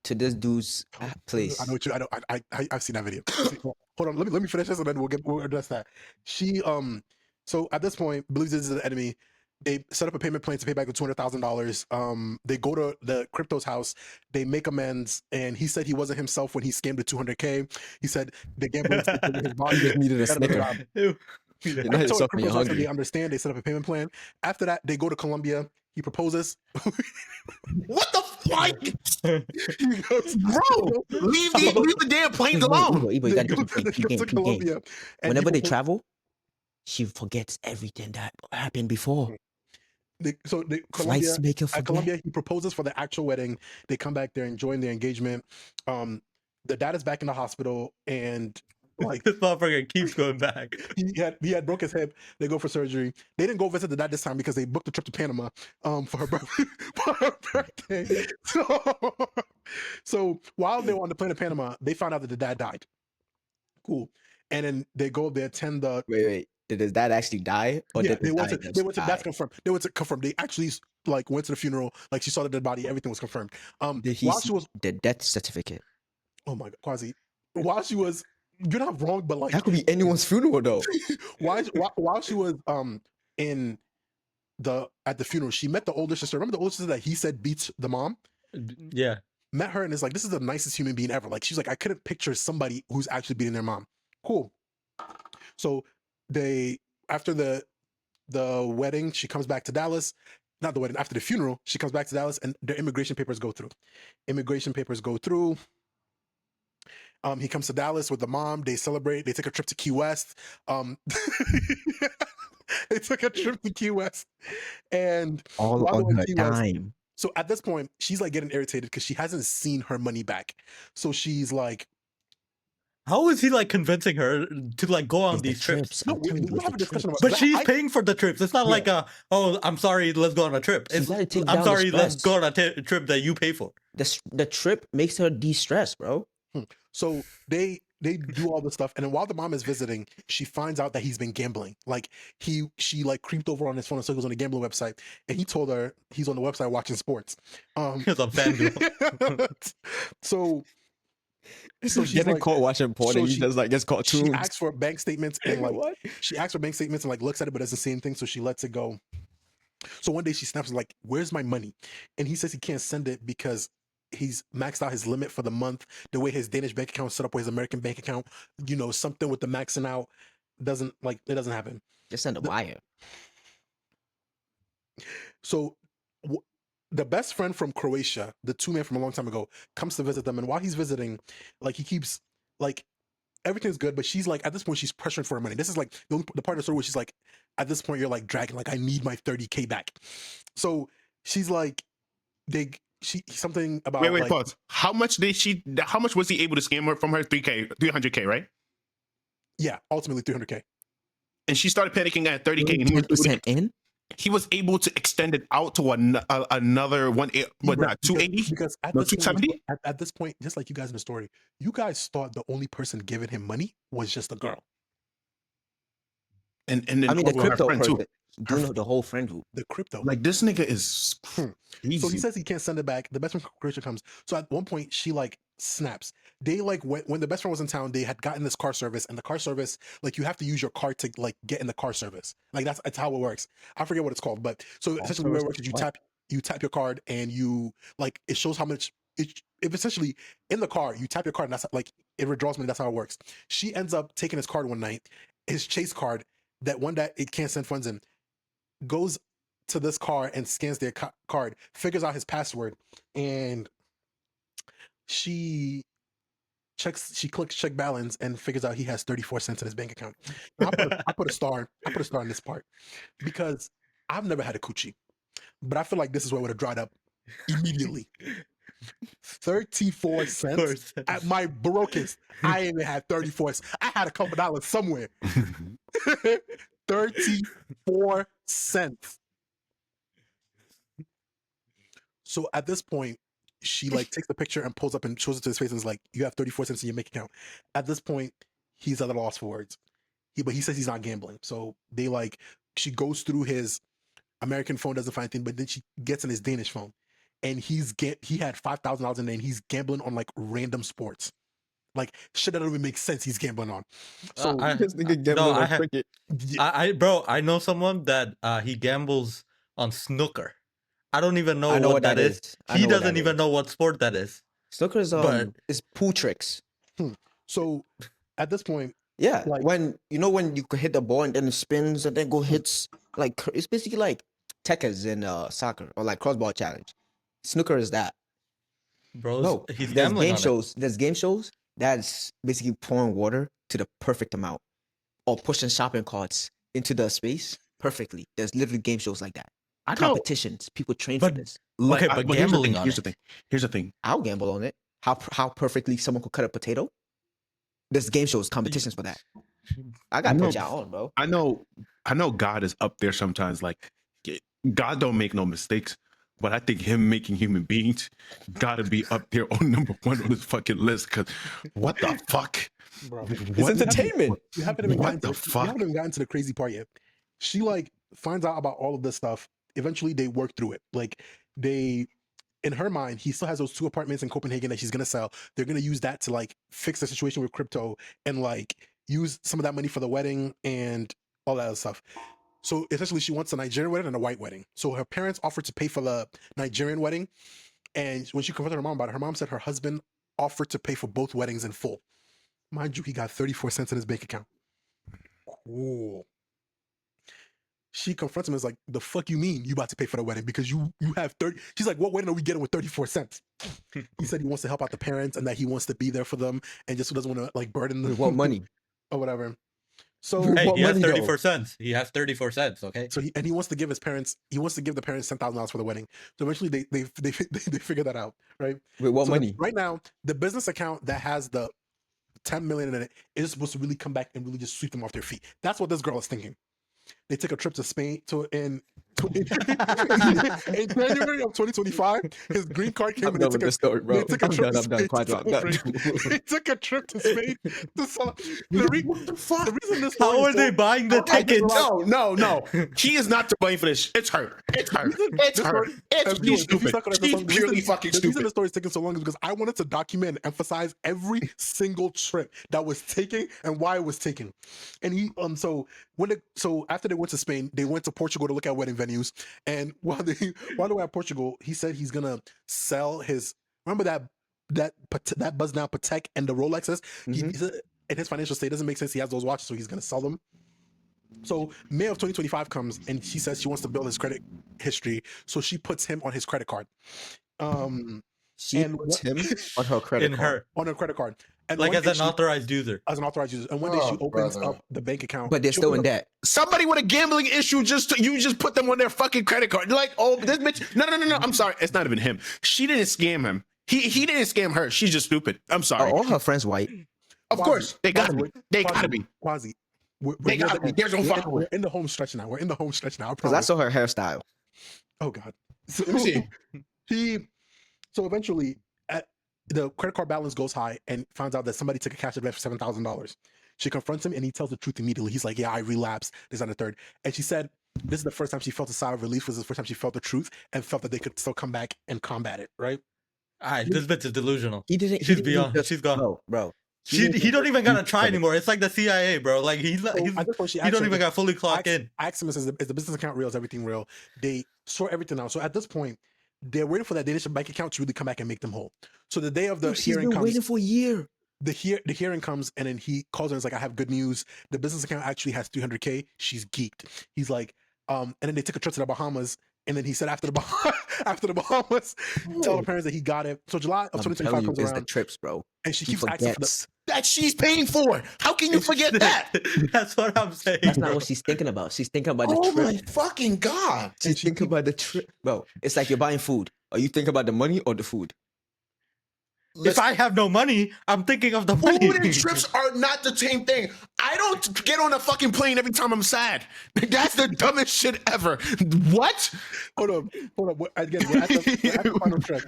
to this dude's place. I know what you. I've seen that video. Hold on, let me finish this and then we'll address that. She so at this point believes this is the enemy. They set up a payment plan to pay back the $200,000. They go to the crypto's house. They make amends, and he said he wasn't himself when he scammed the $200K. He said the gambling his body You just needed a got better snicker. job. You know yourself when you're They hungry. understand. They set up a payment plan. After that, they go to Colombia. He proposes. What the fuck, He goes, bro? Leave the damn planes alone. Ibo, you they gotta go, keep they game, go to keep game. Colombia. And Whenever he they proposes- travel, she forgets everything that happened before. Colombia, Flights make her at forget. Colombia, he proposes for the actual wedding. They come back, they're enjoying their engagement. The dad is back in the hospital, and like This motherfucker keeps going back. he had broke his hip. They go for surgery. They didn't go visit the dad this time because they booked a trip to Panama for her birthday. For her birthday. So while they were on the plane to Panama, they found out that the dad died. Cool. And then they go, they attend the Wait. Did his dad actually die? Or yeah, did his dad they just went to die? that's confirmed. They went to confirm. They actually like went to the funeral, like she saw the dead body, everything was confirmed. Did he While see she was the death certificate? oh my god, Quasi. While she was you're not wrong, but like That could be anyone's funeral though. while she was in at the funeral, she met the older sister. Remember the older sister that he said beats the mom? Yeah. Met her and is like, this is the nicest human being ever. Like she's like, I couldn't picture somebody who's actually beating their mom. Cool. So they after the wedding, she comes back to Dallas. Not the wedding, after the funeral, she comes back to Dallas and their immigration papers go through. He comes to Dallas with the mom. They celebrate. They take a trip to Key West. They took a trip to Key West, and All while they on were in her Key West- dime. so at this point, she's like getting irritated because she hasn't seen her money back. So she's like, How is he like convincing her to like go on It's the these trips? no, I'm we telling you, don't it's have a the discussion trips. about But that. she's paying for the trips. It's not like oh, I'm sorry, let's go on a trip. She It's gotta take I'm down the sorry, let's stress. go on a trip that you pay for. The trip makes her de-stress, bro. So they do all this stuff, and then while the mom is visiting, she finds out that he's been gambling. Like she like creeped over on his phone and so he was on a gambling website, and he told her he's on the website watching sports. He was on FanDuel. so she's Getting like, caught watching porn so and you she- just like gets she cartoons. asks for bank statements and like What? she asks for bank statements and like looks at it but doesn't say anything, so she lets it go. So one day she snaps like, "Where's my money?" And he says he can't send it because he's maxed out his limit for the month. The way his Danish bank account is set up with his American bank account, something with the maxing out doesn't happen. Just send a wire. So the best friend from Croatia, the two men from a long time ago, comes to visit them, and while he's visiting, like he keeps like everything's good, but she's like at this point she's pressuring for her money. This is like the part of the story where she's like, at this point you're like dragging, like I need my 30K back. So she's like, something about Wait, like, pause. How much was he able to scam her from her 300K, right? yeah, ultimately 300K. And she started panicking at 30K. And he was, 10% in? he was able to extend it out to another 280? Because at No, this point, 270? at this point, just like you guys in the story, you guys thought the only person giving him money was just a girl. And then I mean, the also her crypto friend, person. too. Do you know the whole friend group? The crypto. Like, this nigga is crazy. So he says he can't send it back. The best friend from Croatia comes. So at one point, she like snaps. They like when the best friend was in town, they had gotten this car service, and the car service, like you have to use your card to like get in the car service. Like that's how it works. I forget what it's called, but so essentially the way it works is you tap your card and you like it shows how much if essentially in the car you tap your card and that's like it withdraws money. That's how it works. She ends up taking his card one night, his Chase card, that one that it can't send funds in, goes to this car and scans their card, figures out his password, and she clicks check balance and figures out he has 34 cents in his bank account. Now, I put a star in this part because I've never had a coochie, but I feel like this is where it would have dried up immediately. 34 cents at my brokest. I even had 34 cents. I had a couple dollars somewhere. 34 cents. So at this point, she like takes the picture and pulls up and shows it to his face and is like, "You have 34 cents in your bank account." At this point, he's at a loss for words. But he says he's not gambling. So they like, she goes through his American phone, doesn't find anything, but then she gets in his Danish phone, and he had $5,000 in there, and he's gambling on like random sports, like shit that don't even make sense. He's gambling on. So This nigga gambling on cricket. I know someone that he gambles on snooker. I don't even know, I know what that is. I He know what doesn't that even is. know what sport that is. Snooker's But- is pool tricks. So at this point, Yeah, Like- when you could hit the ball and then it spins and then go hits like it's basically like Tekkers in soccer or like crossbar challenge. Snooker is that. Bro, No, he's there's gambling game on it. shows. There's game shows that's basically pouring water to the perfect amount, or pushing shopping carts into the space perfectly. There's literally game shows like that. I know. Competitions. People train for But- this. Okay, but here's the gambling thing. on Here's the it. thing. Here's the thing. I'll gamble on it. How perfectly someone could cut a potato. There's game shows, competitions for that. I got I to know. put y'all on, bro. I know God is up there sometimes. Like God don't make no mistakes, but I think him making human beings gotta be up there on number 1 on his fucking list. Cause what the fuck? Bro. It's entertainment. You haven't even What gotten the to fuck? You haven't even gotten to the crazy part yet. She like finds out about all of this stuff. Eventually, they work through it. Like they, in her mind, he still has those 2 apartments in Copenhagen that she's gonna sell. They're gonna use that to like fix the situation with crypto and like use some of that money for the wedding and all that other stuff. So essentially, she wants a Nigerian wedding and a white wedding. So her parents offered to pay for the Nigerian wedding, and when she confronted her mom about it, her mom said her husband offered to pay for both weddings in full. Mind you, he got 34 cents in his bank account. Cool. She confronts him and is like, the fuck you mean you about to pay for the wedding? Because you have 30. She's like, what wedding are we getting with 34 cents? He said he wants to help out the parents and that he wants to be there for them and just doesn't want to like burden them With what money? or whatever. So With Hey, what he has money, though? 34 cents. He has 34 cents. Okay. So he wants to give his parents, he wants to give the parents $10,000 for the wedding. So eventually they figure that out, right? With what So money? right now, the business account that has the 10 million in it is supposed to really come back and really just sweep them off their feet. That's what this girl is thinking. They took a trip to Spain in January of 2025. His green card came I'm and done with this story, bro. they took a I'm trip done. to I'm done. Spain to Quadro, I'm done. celebrate. They took a trip to Spain to celebrate. The reason this story How is are they so- buying the I just tickets? realized- No. He is not to blame for this. It's her. It's her. It's This her. story- It's viewers, she's if you stupid. suck on it, She's the purely reason- fucking The reason stupid. the story is taking so long is because I wanted to document and emphasize every single trip that was taken and why it was taken. And he so after they went to Spain, they went to Portugal to look at wedding venues. And while they were at Portugal, he said he's gonna sell his. Remember that Buzz Now Patek and the Rolexes. He said in his financial state, it doesn't make sense. He has those watches, so he's gonna sell them. So May of 2025 comes, and she says she wants to build his credit history, so she puts him on his credit card. She And puts what- him on her credit In card. her, On her credit card, and like one as day an she- authorized user. as an authorized user. And one day she Oh, opens brother. up the bank account, But they're She still in opens up- debt. Somebody with a gambling issue you just put them on their fucking credit card. You're like, oh, this bitch. No. I'm sorry. It's not even him. She didn't scam him. He didn't scam her. She's just stupid. I'm Are sorry. all her friends white? Of course, they gotta be. They gotta be. Quasi. They gotta be. There's no fucking we're way. in the home stretch now. We're in the home stretch now. I Because I promise. saw her hairstyle. Oh God. So, Let me see. So eventually, the credit card balance goes high and finds out that somebody took a cash advance for $7,000. She confronts him and he tells the truth immediately. He's like, "Yeah, I relapsed. This and the third." And she said, "This is the first time she felt a sigh of relief. Was the first time she felt the truth and felt that they could still come back and combat it." Right? All right, this bitch is delusional. He didn't. She's beyond. She's gone. Bro. He don't even gotta try anymore. It's like the CIA, bro. Like he's So at this point, she he asks don't her, even got fully clocked in. Ask him, is the business account real? Is everything real? They sort everything out. So at this point, they're waiting for that Danish bank account to really come back and make them whole. So the day of the She's hearing been comes. waiting for a year. The hearing comes, and then he calls her and is like, "I have good news. The business account actually has 300K." She's geeked. He's like, and then they took a trip to the Bahamas. And then he said after the Bahamas, tell the parents that he got it. So July of I'm 2025 telling you, comes it's the around, trips, bro. and she He keeps asking for the. forgets. That she's paying for. How can you forget that? That's what I'm saying. That's not bro. what she's thinking about. She's thinking about the Oh trip. my fucking god. She's thinking about the trip, bro. It's like you're buying food. Are you thinking about the money or the food? If I have no money, I'm thinking of the Food money. and trips are not the same thing. I don't get on a fucking plane every time I'm sad. That's the dumbest shit ever. What? Hold on. Again, we're at the final trip.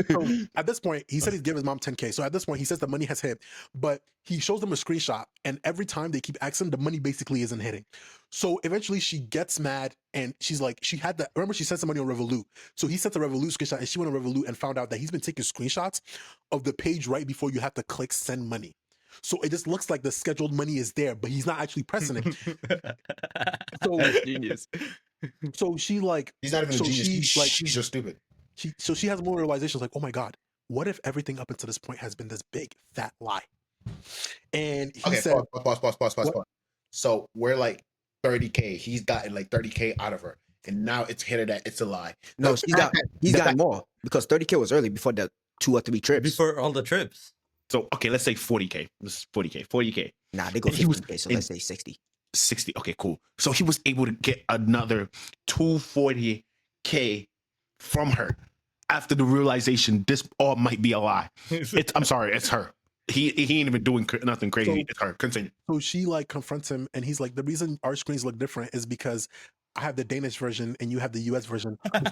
So at this point, he said he's giving his mom 10K. So at this point, he says the money has hit, but he shows them a screenshot, and every time they keep asking, the money basically isn't hitting. So eventually, she gets mad, and she's like, remember she sent some money on Revolut. So he sent the Revolut screenshot, and she went on Revolut and found out that he's been taking screenshots of the page right before you have to click send money. So it just looks like the scheduled money is there, but he's not actually pressing it. So Genius. so she like He's not even a So genius. she, like- She's just stupid. she has more realizations like, oh my God, what if everything up until this point has been this big fat lie? And he Okay, said, pause. What? So we're like 30K. He's gotten like 30K out of her. and now it's hinted at it's a lie. No, The fact that- he's the got fact- more because 30K was early before the 2 or 3 trips. Before all the trips. So okay, let's say 40K. This is 40K. Nah, they go He was 15K, so in- let's say 60. 60. Okay, cool. So he was able to get another 240K from her after the realization this all might be a lie. I'm sorry, it's her. He ain't even doing nothing crazy. So- It's her. Continue. So she like confronts him, and he's like, the reason our screens look different is because I have the Danish version and you have the US version. But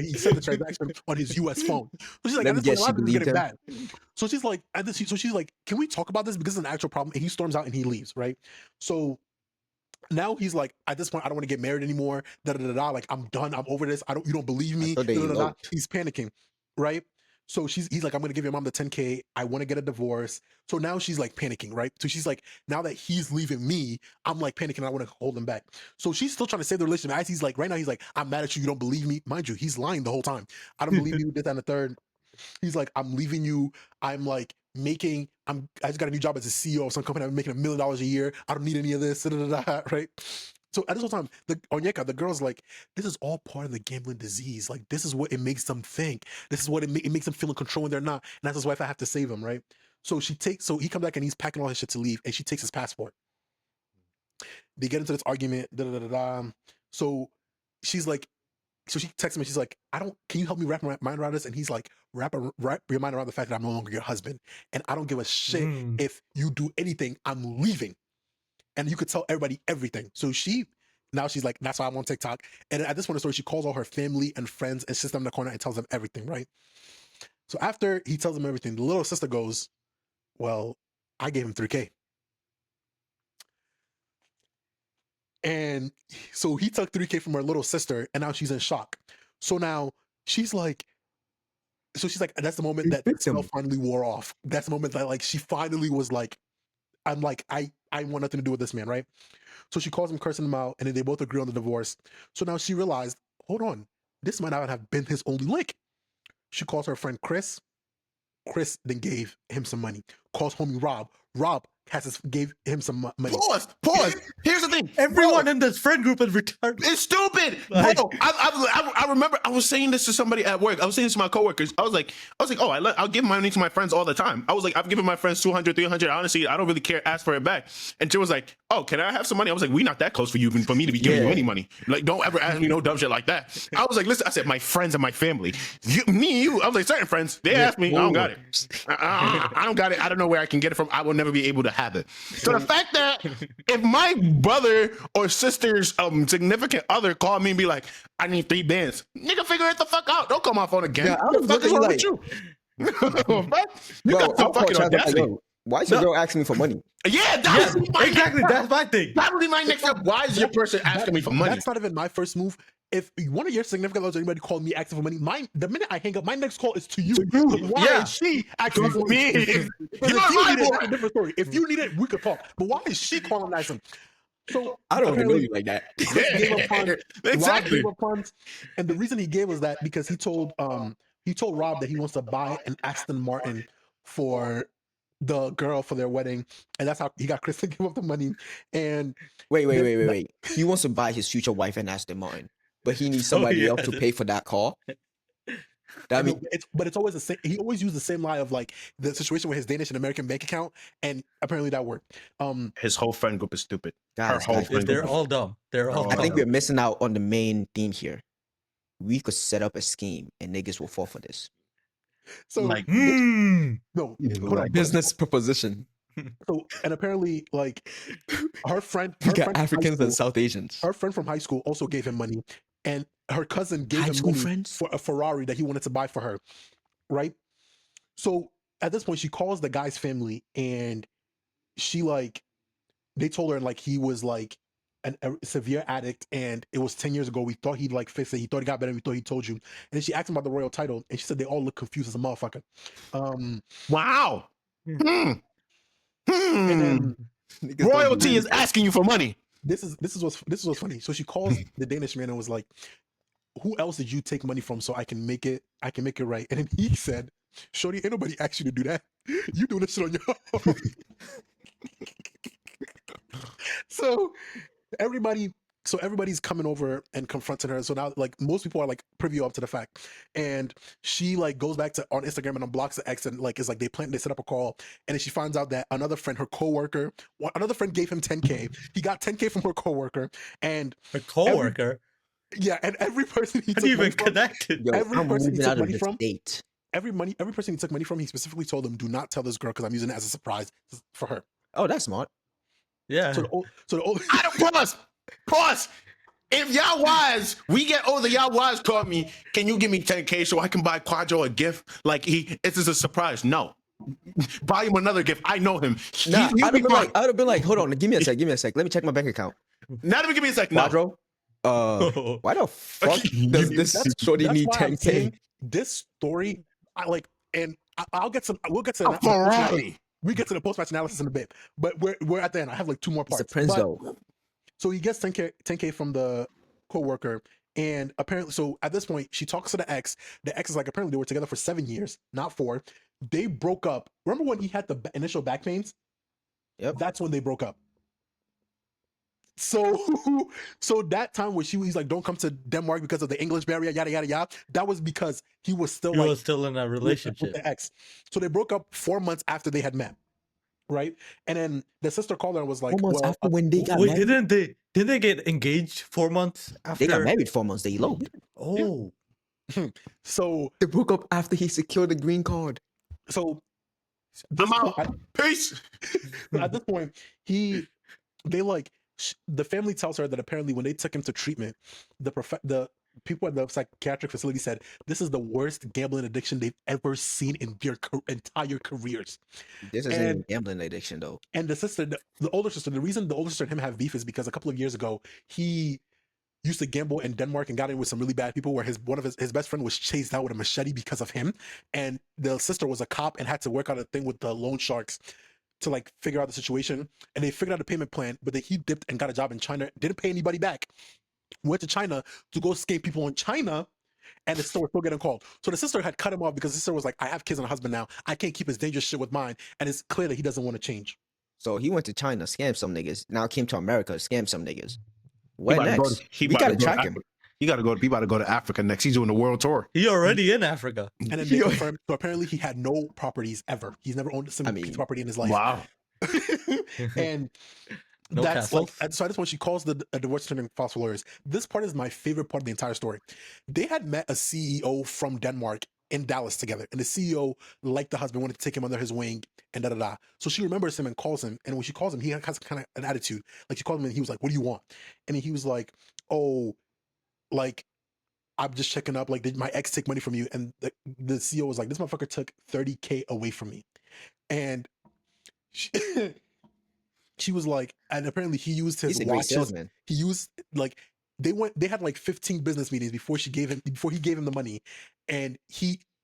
he sent the transaction on his US phone. So she's like, Let at me this point, guess, a lot she of this is believed getting him? bad. So she's like, so she's like, can we talk about this because it's an actual problem? And he storms out and he leaves, right? So now he's like, at this point, I don't want to get married anymore. Da da da da. Like, I'm done. I'm over this. You don't believe me. thought they Da, da, da, da. eloped. He's panicking, right? So he's like, I'm gonna give your mom the 10K. I want to get a divorce. So now she's like panicking, right? So she's like, now that he's leaving me, I'm like panicking. I want to hold him back. So she's still trying to save the relationship. As he's like, right now, he's like, I'm mad at you. You don't believe me, mind you. He's lying the whole time. I don't believe you. This that, and the third. He's like, I'm leaving you. I'm like I just got a new job as a CEO of some company. I'm making $1 million a year. I don't need any of this. Da, da, da, da, right? So at this whole time, Onyeka, the girl's like, this is all part of the gambling disease. Like, this is what it makes them think. This is what it makes them feel in control when they're not. And that's his wife. I have to save him, right? So he comes back and he's packing all his shit to leave, and she takes his passport. They get into this argument. Da, da, da, da, da. So she's like, so she texts him and she's like, can you help me wrap my mind around this? And he's like, wrap your mind around the fact that I'm no longer your husband. And I don't give a shit if you do anything, I'm leaving. And you could tell everybody everything. So she's like, that's why I'm on TikTok. And at this point in the story, she calls all her family and friends and sits them in the corner and tells them everything, right? So after he tells them everything, the little sister goes, well, I gave him 3K. And so he took 3K from her little sister, and now she's in shock. So now she's like, that's the moment that the spell finally wore off. That's the moment that like she finally was like, I'm like, I want nothing to do with this man, right? So she calls him, cursing him out, and then they both agree on the divorce. So now she realized, hold on, this might not have been his only lick. She calls her friend Chris. Chris then gave him some money. Calls homie Rob. Rob gave him some money. Pause. Here's the thing. Everyone in this friend group is retarded. It's stupid. Like- Bro, I remember I was saying this to somebody at work. I was saying this to my coworkers. I was like, oh, I'll give money to my friends all the time. I was like, I've given my friends 200, 300. Honestly, I don't really care. Ask for it back. And she was like, oh, can I have some money? I was like, we not that close for you, for me to be giving you any money. Like, don't ever ask me no dumb shit like that. I was like, listen, I said, my friends and my family. You. I was like, certain friends. They asked me. I don't got it. I don't got it. I don't know where I can get it from. I will never be able to have it. So the fact that if my brother or sister's significant other called me and be like, I need 3 bands, nigga, figure it the fuck out. Don't call my phone again. Yeah, I What was the fuck is looking wrong like- with you? You Bro, got some I'll call fucking Chaz, I'm like, audacity. yo, why is your girl asking me for money? Yeah, that would be my Exactly, next that's my thing. That would be my next step. Why is your person asking me for money? That's not even my first move. If one of your significant others or anybody called me asking for money, the minute I hang up, my next call is to you. Why Yeah. is she asking for Me. me? You're If you my need it, boy. that's a different story. If you need it, we could talk. But why is she calling that? So I don't even know apparently, you like that. Chris gave up funds. Rob Exactly. gave up funds, and the reason he gave was that because he told Rob that he wants to buy an Aston Martin for the girl for their wedding, and that's how he got Chris to give up the money. And Wait. He wants to buy his future wife an Aston Martin, but he needs somebody yeah. else to pay for that car. I That mean, mean, it's always the same. He always used the same lie of like the situation with his Danish and American bank account, and apparently that worked. His whole friend group is stupid. guys, whole guys, friend They're group. all dumb. They're all I I dumb. think we're missing out on the main theme here. We could set up a scheme and niggas will fall for this. So Like, no, hold on. Business proposition. So and apparently like her friend, We her got friend from high Africans and school- South Asians. her friend from high school also gave him money, and her cousin gave High him school money friends? for a Ferrari that he wanted to buy for her, right? So at this point, she calls the guy's family, and she like they told her like he was like a severe addict, and it was 10 years ago. We thought he'd like fix it. He thought he got better. We thought he told you. And then she asked him about the royal title, and she said they all look confused as a motherfucker. Wow. And then Niggas don't Royalty believe is asking you for money. this is what's funny. So she calls the Danish man and was like, "Who else did you take money from so I can make it right?" And then he said, "Shorty, ain't nobody asked you to do that. You doing this shit on your own." So everybody So everybody's coming over and confronting her. So now, like, most people are like privy up to the fact, and she like goes back to on Instagram and unblocks the ex, and like is like they set up a call, and then she finds out that another friend, her coworker, another friend gave him 10K. He got 10K from her coworker, and A coworker. and every person he How took do you money even from, connect it? Yo, every I'm person he moving took out of money the from, state. every person he took money from, he specifically told them, do not tell this girl because I'm using it as a surprise for her. Oh, that's smart. Yeah. So the old I don't pause. If y'all wives, we get older, y'all wives call me, can you give me 10K so I can buy Quadro a gift? Like it's just a surprise. No. Buy him another gift. I know him. Nah, He'll be fine. I would have been like, hold on, give me a sec. Let me check my bank account. Not even give me a sec. No. Quadro, why the fuck does this shorty need why I'm 10K? saying this story, I like, and I'll get some. We'll get to A Ferrari. we get to the post match analysis in a bit, but we're at the end. I have like 2 more He's parts. a prince But- though. So he gets 10K from the coworker, and apparently, so at this point, she talks to the ex. The ex is like, apparently they were together for 7 years, not 4. They broke up. Remember when he had the initial back pains? Yep. That's when they broke up. So, so that time where he's like, don't come to Denmark because of the English barrier, yada yada yada. That was because he was still He like was still in a with relationship. the ex. So they broke up 4 months after they had met, right? And then the sister called her and was like, 4 months well, after when they got Wait, married. didn't they get engaged 4 months after? They got married 4 months. They eloped. Oh, so They broke up after he secured the green card. so I'm out. at, Peace. at this point, the family tells her that apparently when they took him to treatment, the people at the psychiatric facility said this is the worst gambling addiction they've ever seen in their entire careers. This isn't And- even gambling addiction though. And the older sister, the reason the older sister and him have beef is because a couple of years ago he used to gamble in Denmark and got in with some really bad people where one of his best friend was chased out with a machete because of him, and the sister was a cop and had to work out a thing with the loan sharks to like figure out the situation, and they figured out a payment plan, but then he dipped and got a job in China, didn't pay anybody back, went to China to go scam people in China, and the sister was still getting called. So the sister had cut him off because the sister was like, I have kids and a husband now, I can't keep his dangerous shit with mine, and it's clear that he doesn't want to change. So he went to China, scammed some niggas. Now came to America, scammed some niggas. What He about to go next? he We about to gotta go to track him. Africa. He about to go to Africa next. He's doing the world tour. he already in Africa. And then they confirmed, so apparently he had no properties ever. He's never owned a single piece of property in his life. Wow. And No that's castles. like, so at this point she calls the divorce attorney and files for lawyers. This part is my favorite part of the entire story. They had met a CEO from Denmark in Dallas together, and the CEO liked the husband, wanted to take him under his wing, and da da da. So she remembers him and calls him, and when she calls him, he has kind of an attitude. Like she called him and he was like, "What do you want?" And he was like, "Oh, like I'm just checking up. Like, did my ex take money from you?" And the CEO was like, "This motherfucker took 30K away from me," and she was like, and apparently he used his He's a great watches. salesman. He used like they had like 15 business meetings before he gave him the money, and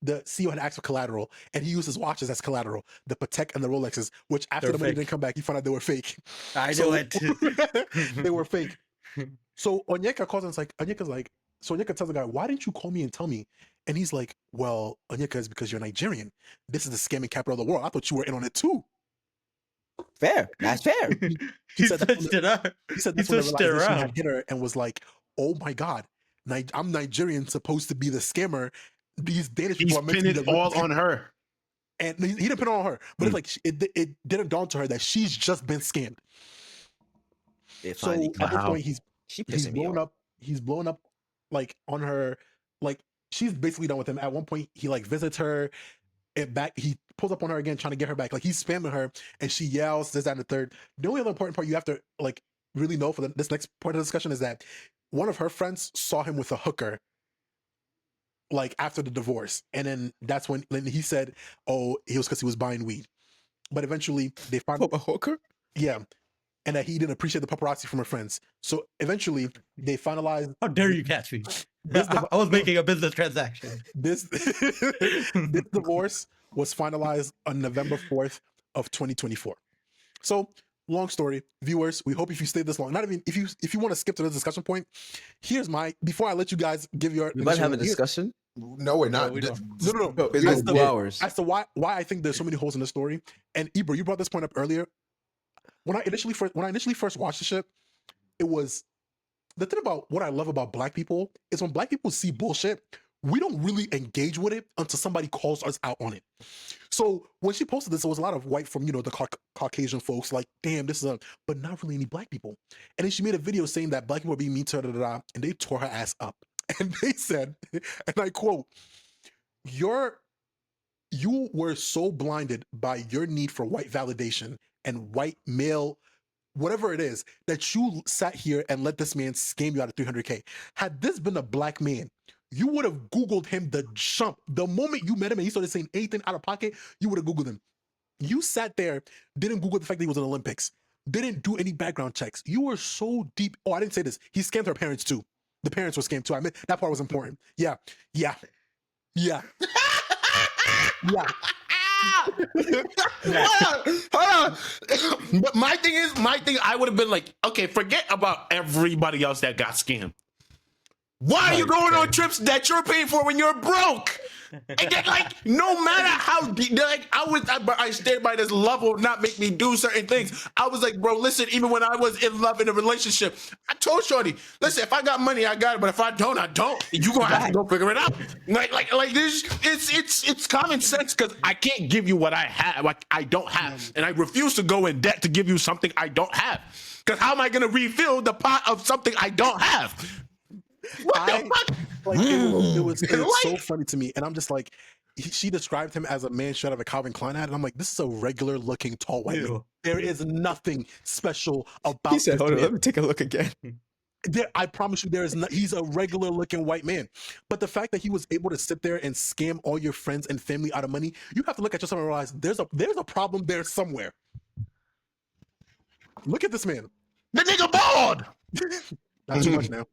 the CEO had asked for collateral, and he used his watches as collateral, the Patek and the Rolexes, which after They're the money fake. didn't come back, he found out they were fake. I So- know it. They were fake. So Onyeka calls and it's like, so Onyeka tells the guy, "Why didn't you call me and tell me?" And he's like, "Well, Onyeka, is because you're Nigerian. This is the scamming capital of the world. I thought you were in on it too." Fair. That's fair. He said that's switched it up. He said He that's when the switched it realization around. had hit her and was like, "Oh my god, I'm Nigerian, supposed to be the scammer. These Danish He's people are meant to be pinning the it all on her. And he didn't pin it on her, but it's like it didn't dawn to her that she's just been scammed. They So finally at this Wow. point, She's he's pissing me blown off. up. He's blown up like on her. Like she's basically done with him. At one point, he like visits her. He pulls up on her again, trying to get her back. Like he's spamming her, and she yells this, that, and the third. The only other important part you have to like really know for this next part of the discussion is that one of her friends saw him with a hooker, like after the divorce, and then that's when he said, "Oh, it was because he was buying weed." But eventually, they found From a hooker? yeah, and that he didn't appreciate the paparazzi from her friends. So eventually, they finalized How dare you catch me? This I was making a business transaction. this. This divorce was finalized on November 4th of 2024. So, long story, viewers. We hope if you stayed this long, not even if you want to skip to the discussion point. Here's my before I let you guys give your. We might have a here's- discussion. No, we're not. we don't. No. No, it's As been to- 2 hours. As to why I think there's so many holes in the story. And Ibra, you brought this point up earlier. When I initially first watched the shit, it was the thing about what I love about black people is when black people see bullshit, we don't really engage with it until somebody calls us out on it. So when she posted this, there was a lot of white from, the Caucasian folks like, damn, this is but not really any black people. And then she made a video saying that black people are being mean to her, and they tore her ass up. And they said, and I quote, you were so blinded by your need for white validation and white male, whatever it is, that you sat here and let this man scam you out of 300K. Had this been a black man, you would have Googled him the jump. The moment you met him and he started saying anything out of pocket, you would have Googled him. You sat there, didn't Google the fact that he was in the Olympics, didn't do any background checks. You were so deep. Oh, I didn't say this. He scammed her parents too. The parents were scammed too. I mean, that part was important. Yeah. Yeah. Yeah. Yeah. Hold on. But my thing, I would have been like, okay, forget about everybody else that got scammed. Why are you going on trips that you're paying for when you're broke? And then, like, no matter how deep, like, I stayed by this love will not make me do certain things. I was like, bro, listen, even when I was in love in a relationship, I told Shorty, listen, if I got money, I got it, but if I don't, I don't. You gonna have to go figure it out. Like this, it's common sense, because I can't give you what I have, like I don't have, and I refuse to go in debt to give you something I don't have. Because how am I gonna refill the pot of something I don't have? What the fuck? Like, it was so funny to me, and I'm just like, she described him as a man straight out of a Calvin Klein ad, and I'm like, this is a regular looking tall white man. There is nothing special about. He said, this "Hold on, man. let me take a look again." I promise you, he's a regular looking white man. But the fact that he was able to sit there and scam all your friends and family out of money, you have to look at yourself and realize there's a problem there somewhere. Look at this man. The nigga bald. Not too much now.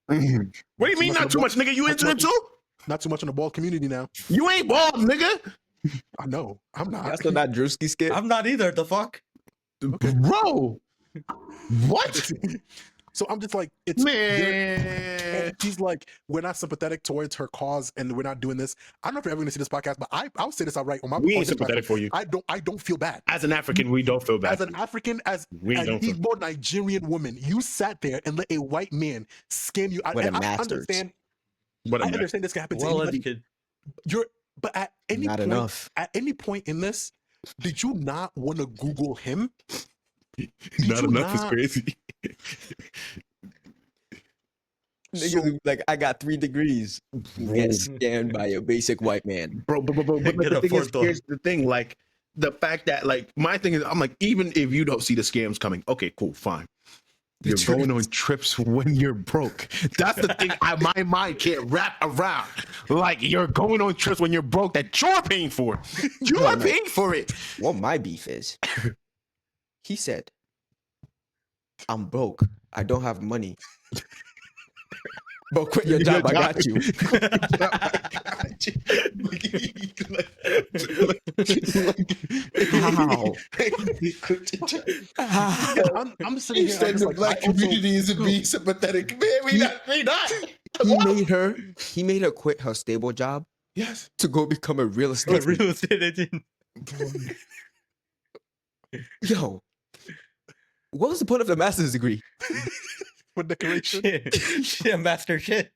What do you mean not too much, nigga? You into it too? Not too much in the bald community now. You ain't bald, nigga. I know. I'm not. That's not Drewski skit. I'm not either. The fuck? Okay. Bro. What? So I'm just like, it's Man. she's like, we're not sympathetic towards her cause, and we're not doing this. I don't know if you're ever gonna see this podcast, but I'll say this outright. We ain't sympathetic for you. I don't feel bad. As an African, we don't feel bad. As an African, as We an don't feel- Igbo Nigerian woman, you sat there and let a white man scam you. With a And I master's. understand this can happen to Well anybody. educated. But at any Not point, enough. at any point in this, did you not want to Google him? Not enough is crazy. Niggas like, I got 3 degrees. Get scammed by a basic white man. But Get the a thing is, fourth one. here's the thing, like the fact that, like, my thing is, I'm like, even if you don't see the scams coming, okay, cool, fine. You're going on trips when you're broke. That's the thing my mind can't wrap around. Like, you're going on trips when you're broke that you're paying for. You are paying for it. What my beef is, he said, "I'm broke. I don't have money." But quit your job. I got you. How? How? I'm sitting He here. I'm said just the like, black I also- community isn't being sympathetic. Man, we not. He made her quit her stable job Yes. to go become a real A estate. real estate agent. Yo, what was the point of the master's degree? for decoration. Shit, master shit.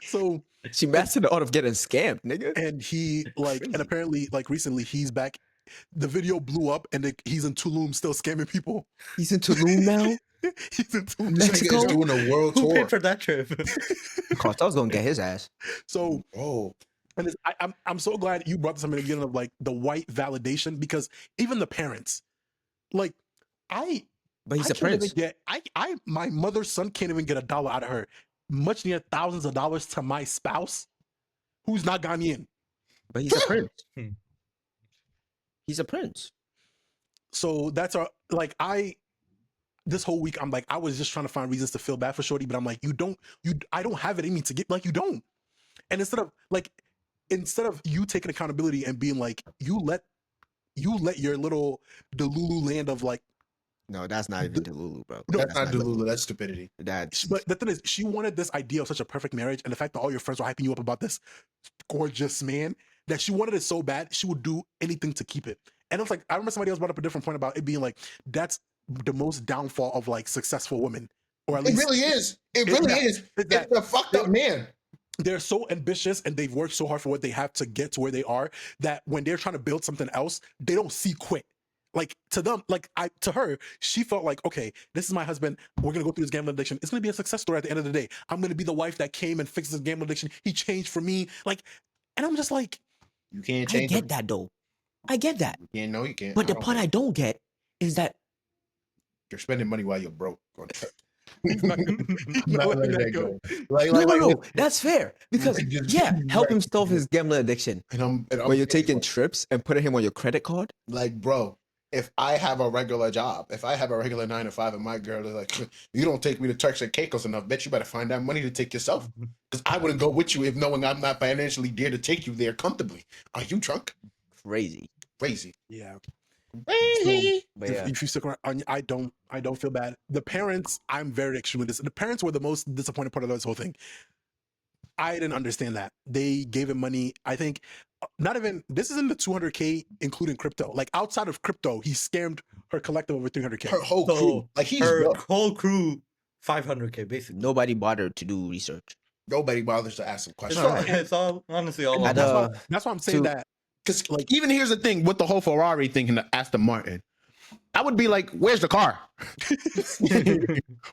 So She mastered the art of getting scammed, nigga. and he like and apparently like recently he's back. The video blew up and he's in Tulum still scamming people. He's in Tulum now. He's in Tulum. Mexico? He's doing a world Who tour. paid for that trip? Cartel's gonna get his ass. So Oh, and I'm so glad you brought this up in the beginning of like the white validation, because even the parents, like But he's I a can't even prince. get my mother's son can't even get $1 out of her, much near thousands of dollars to my spouse, who's not Ghanaian. But he's a prince. Hmm. He's a prince. So that's our like this whole week I'm like I was just trying to find reasons to feel bad for Shorty, but I'm like I don't have it in me to get like you don't. And instead of you taking accountability and being like you let your little Delulu land of like. No, that's not even Delulu, bro. No, that's not Delulu. That's stupidity. That's But the thing is, she wanted this idea of such a perfect marriage, and the fact that all your friends were hyping you up about this gorgeous man, that she wanted it so bad, she would do anything to keep it. And it was like, I remember somebody else brought up a different point about it being like, that's the most downfall of like successful women or at It least really is. It It's really that- is. it's that- It's a fucked up man. they're so ambitious and they've worked so hard for what they have to get to where they are that when they're trying to build something else, they don't see quit. Like to them, to her, she felt like, okay, this is my husband. We're gonna go through this gambling addiction. It's gonna be a success story at the end of the day. I'm gonna be the wife that came and fixed his gambling addiction. He changed for me. Like, and I'm just like, You can't I change get him. that though. I get that. You can't. No, you can't. But the don't part know. I don't get is that You're spending money while you're broke. he's not letting that go. no. That's fair because Just- help right. him solve his gambling addiction. And I'm When you're taking trips and putting him on your credit card, like, bro, if I have a regular job, if I have a regular 9 to 5, and my girl is like, you don't take me to Turks and Caicos enough, bitch, you better find that money to take yourself. Because I wouldn't go with you if knowing I'm not financially there to take you there comfortably. Are you drunk? Crazy. Crazy. Yeah. Crazy. But If you stick around, I don't feel bad. The parents, I'm very extremely the parents were the most disappointed part of this whole thing. I didn't understand that. They gave him money. I think not even this isn't the 200K including crypto. Like outside of crypto, he scammed her collective over 300K. Her whole So, crew. Like, he's Her broke. whole crew, 500K basically. nobody bothered to do research. Nobody bothers to ask him It's questions. all, it's all honestly all. At, over. That's why I'm saying to- that. Because like even here's the thing with the whole Ferrari thing and the Aston Martin, I would be like, "Where's the car?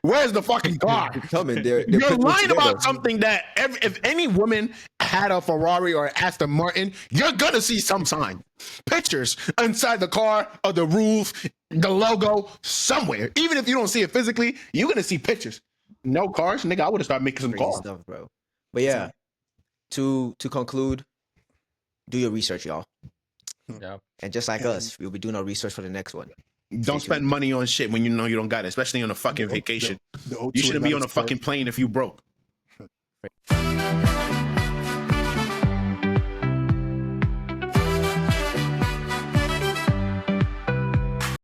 Where's the fucking car?" coming. They're You're putting it lying together. about something that if any woman had a Ferrari or an Aston Martin, you're gonna see some sign, pictures inside the car or the roof, the logo somewhere. Even if you don't see it physically, you're gonna see pictures. No cars, nigga. I would have started making some Crazy calls. stuff, bro. But yeah, to conclude, do your research, y'all. Yeah. And just like us, we'll be doing our research for the next one. Don't spend money on shit when you know you don't got it, especially on a fucking vacation. The O2 You shouldn't be on a Atlantic Club. fucking plane if you broke.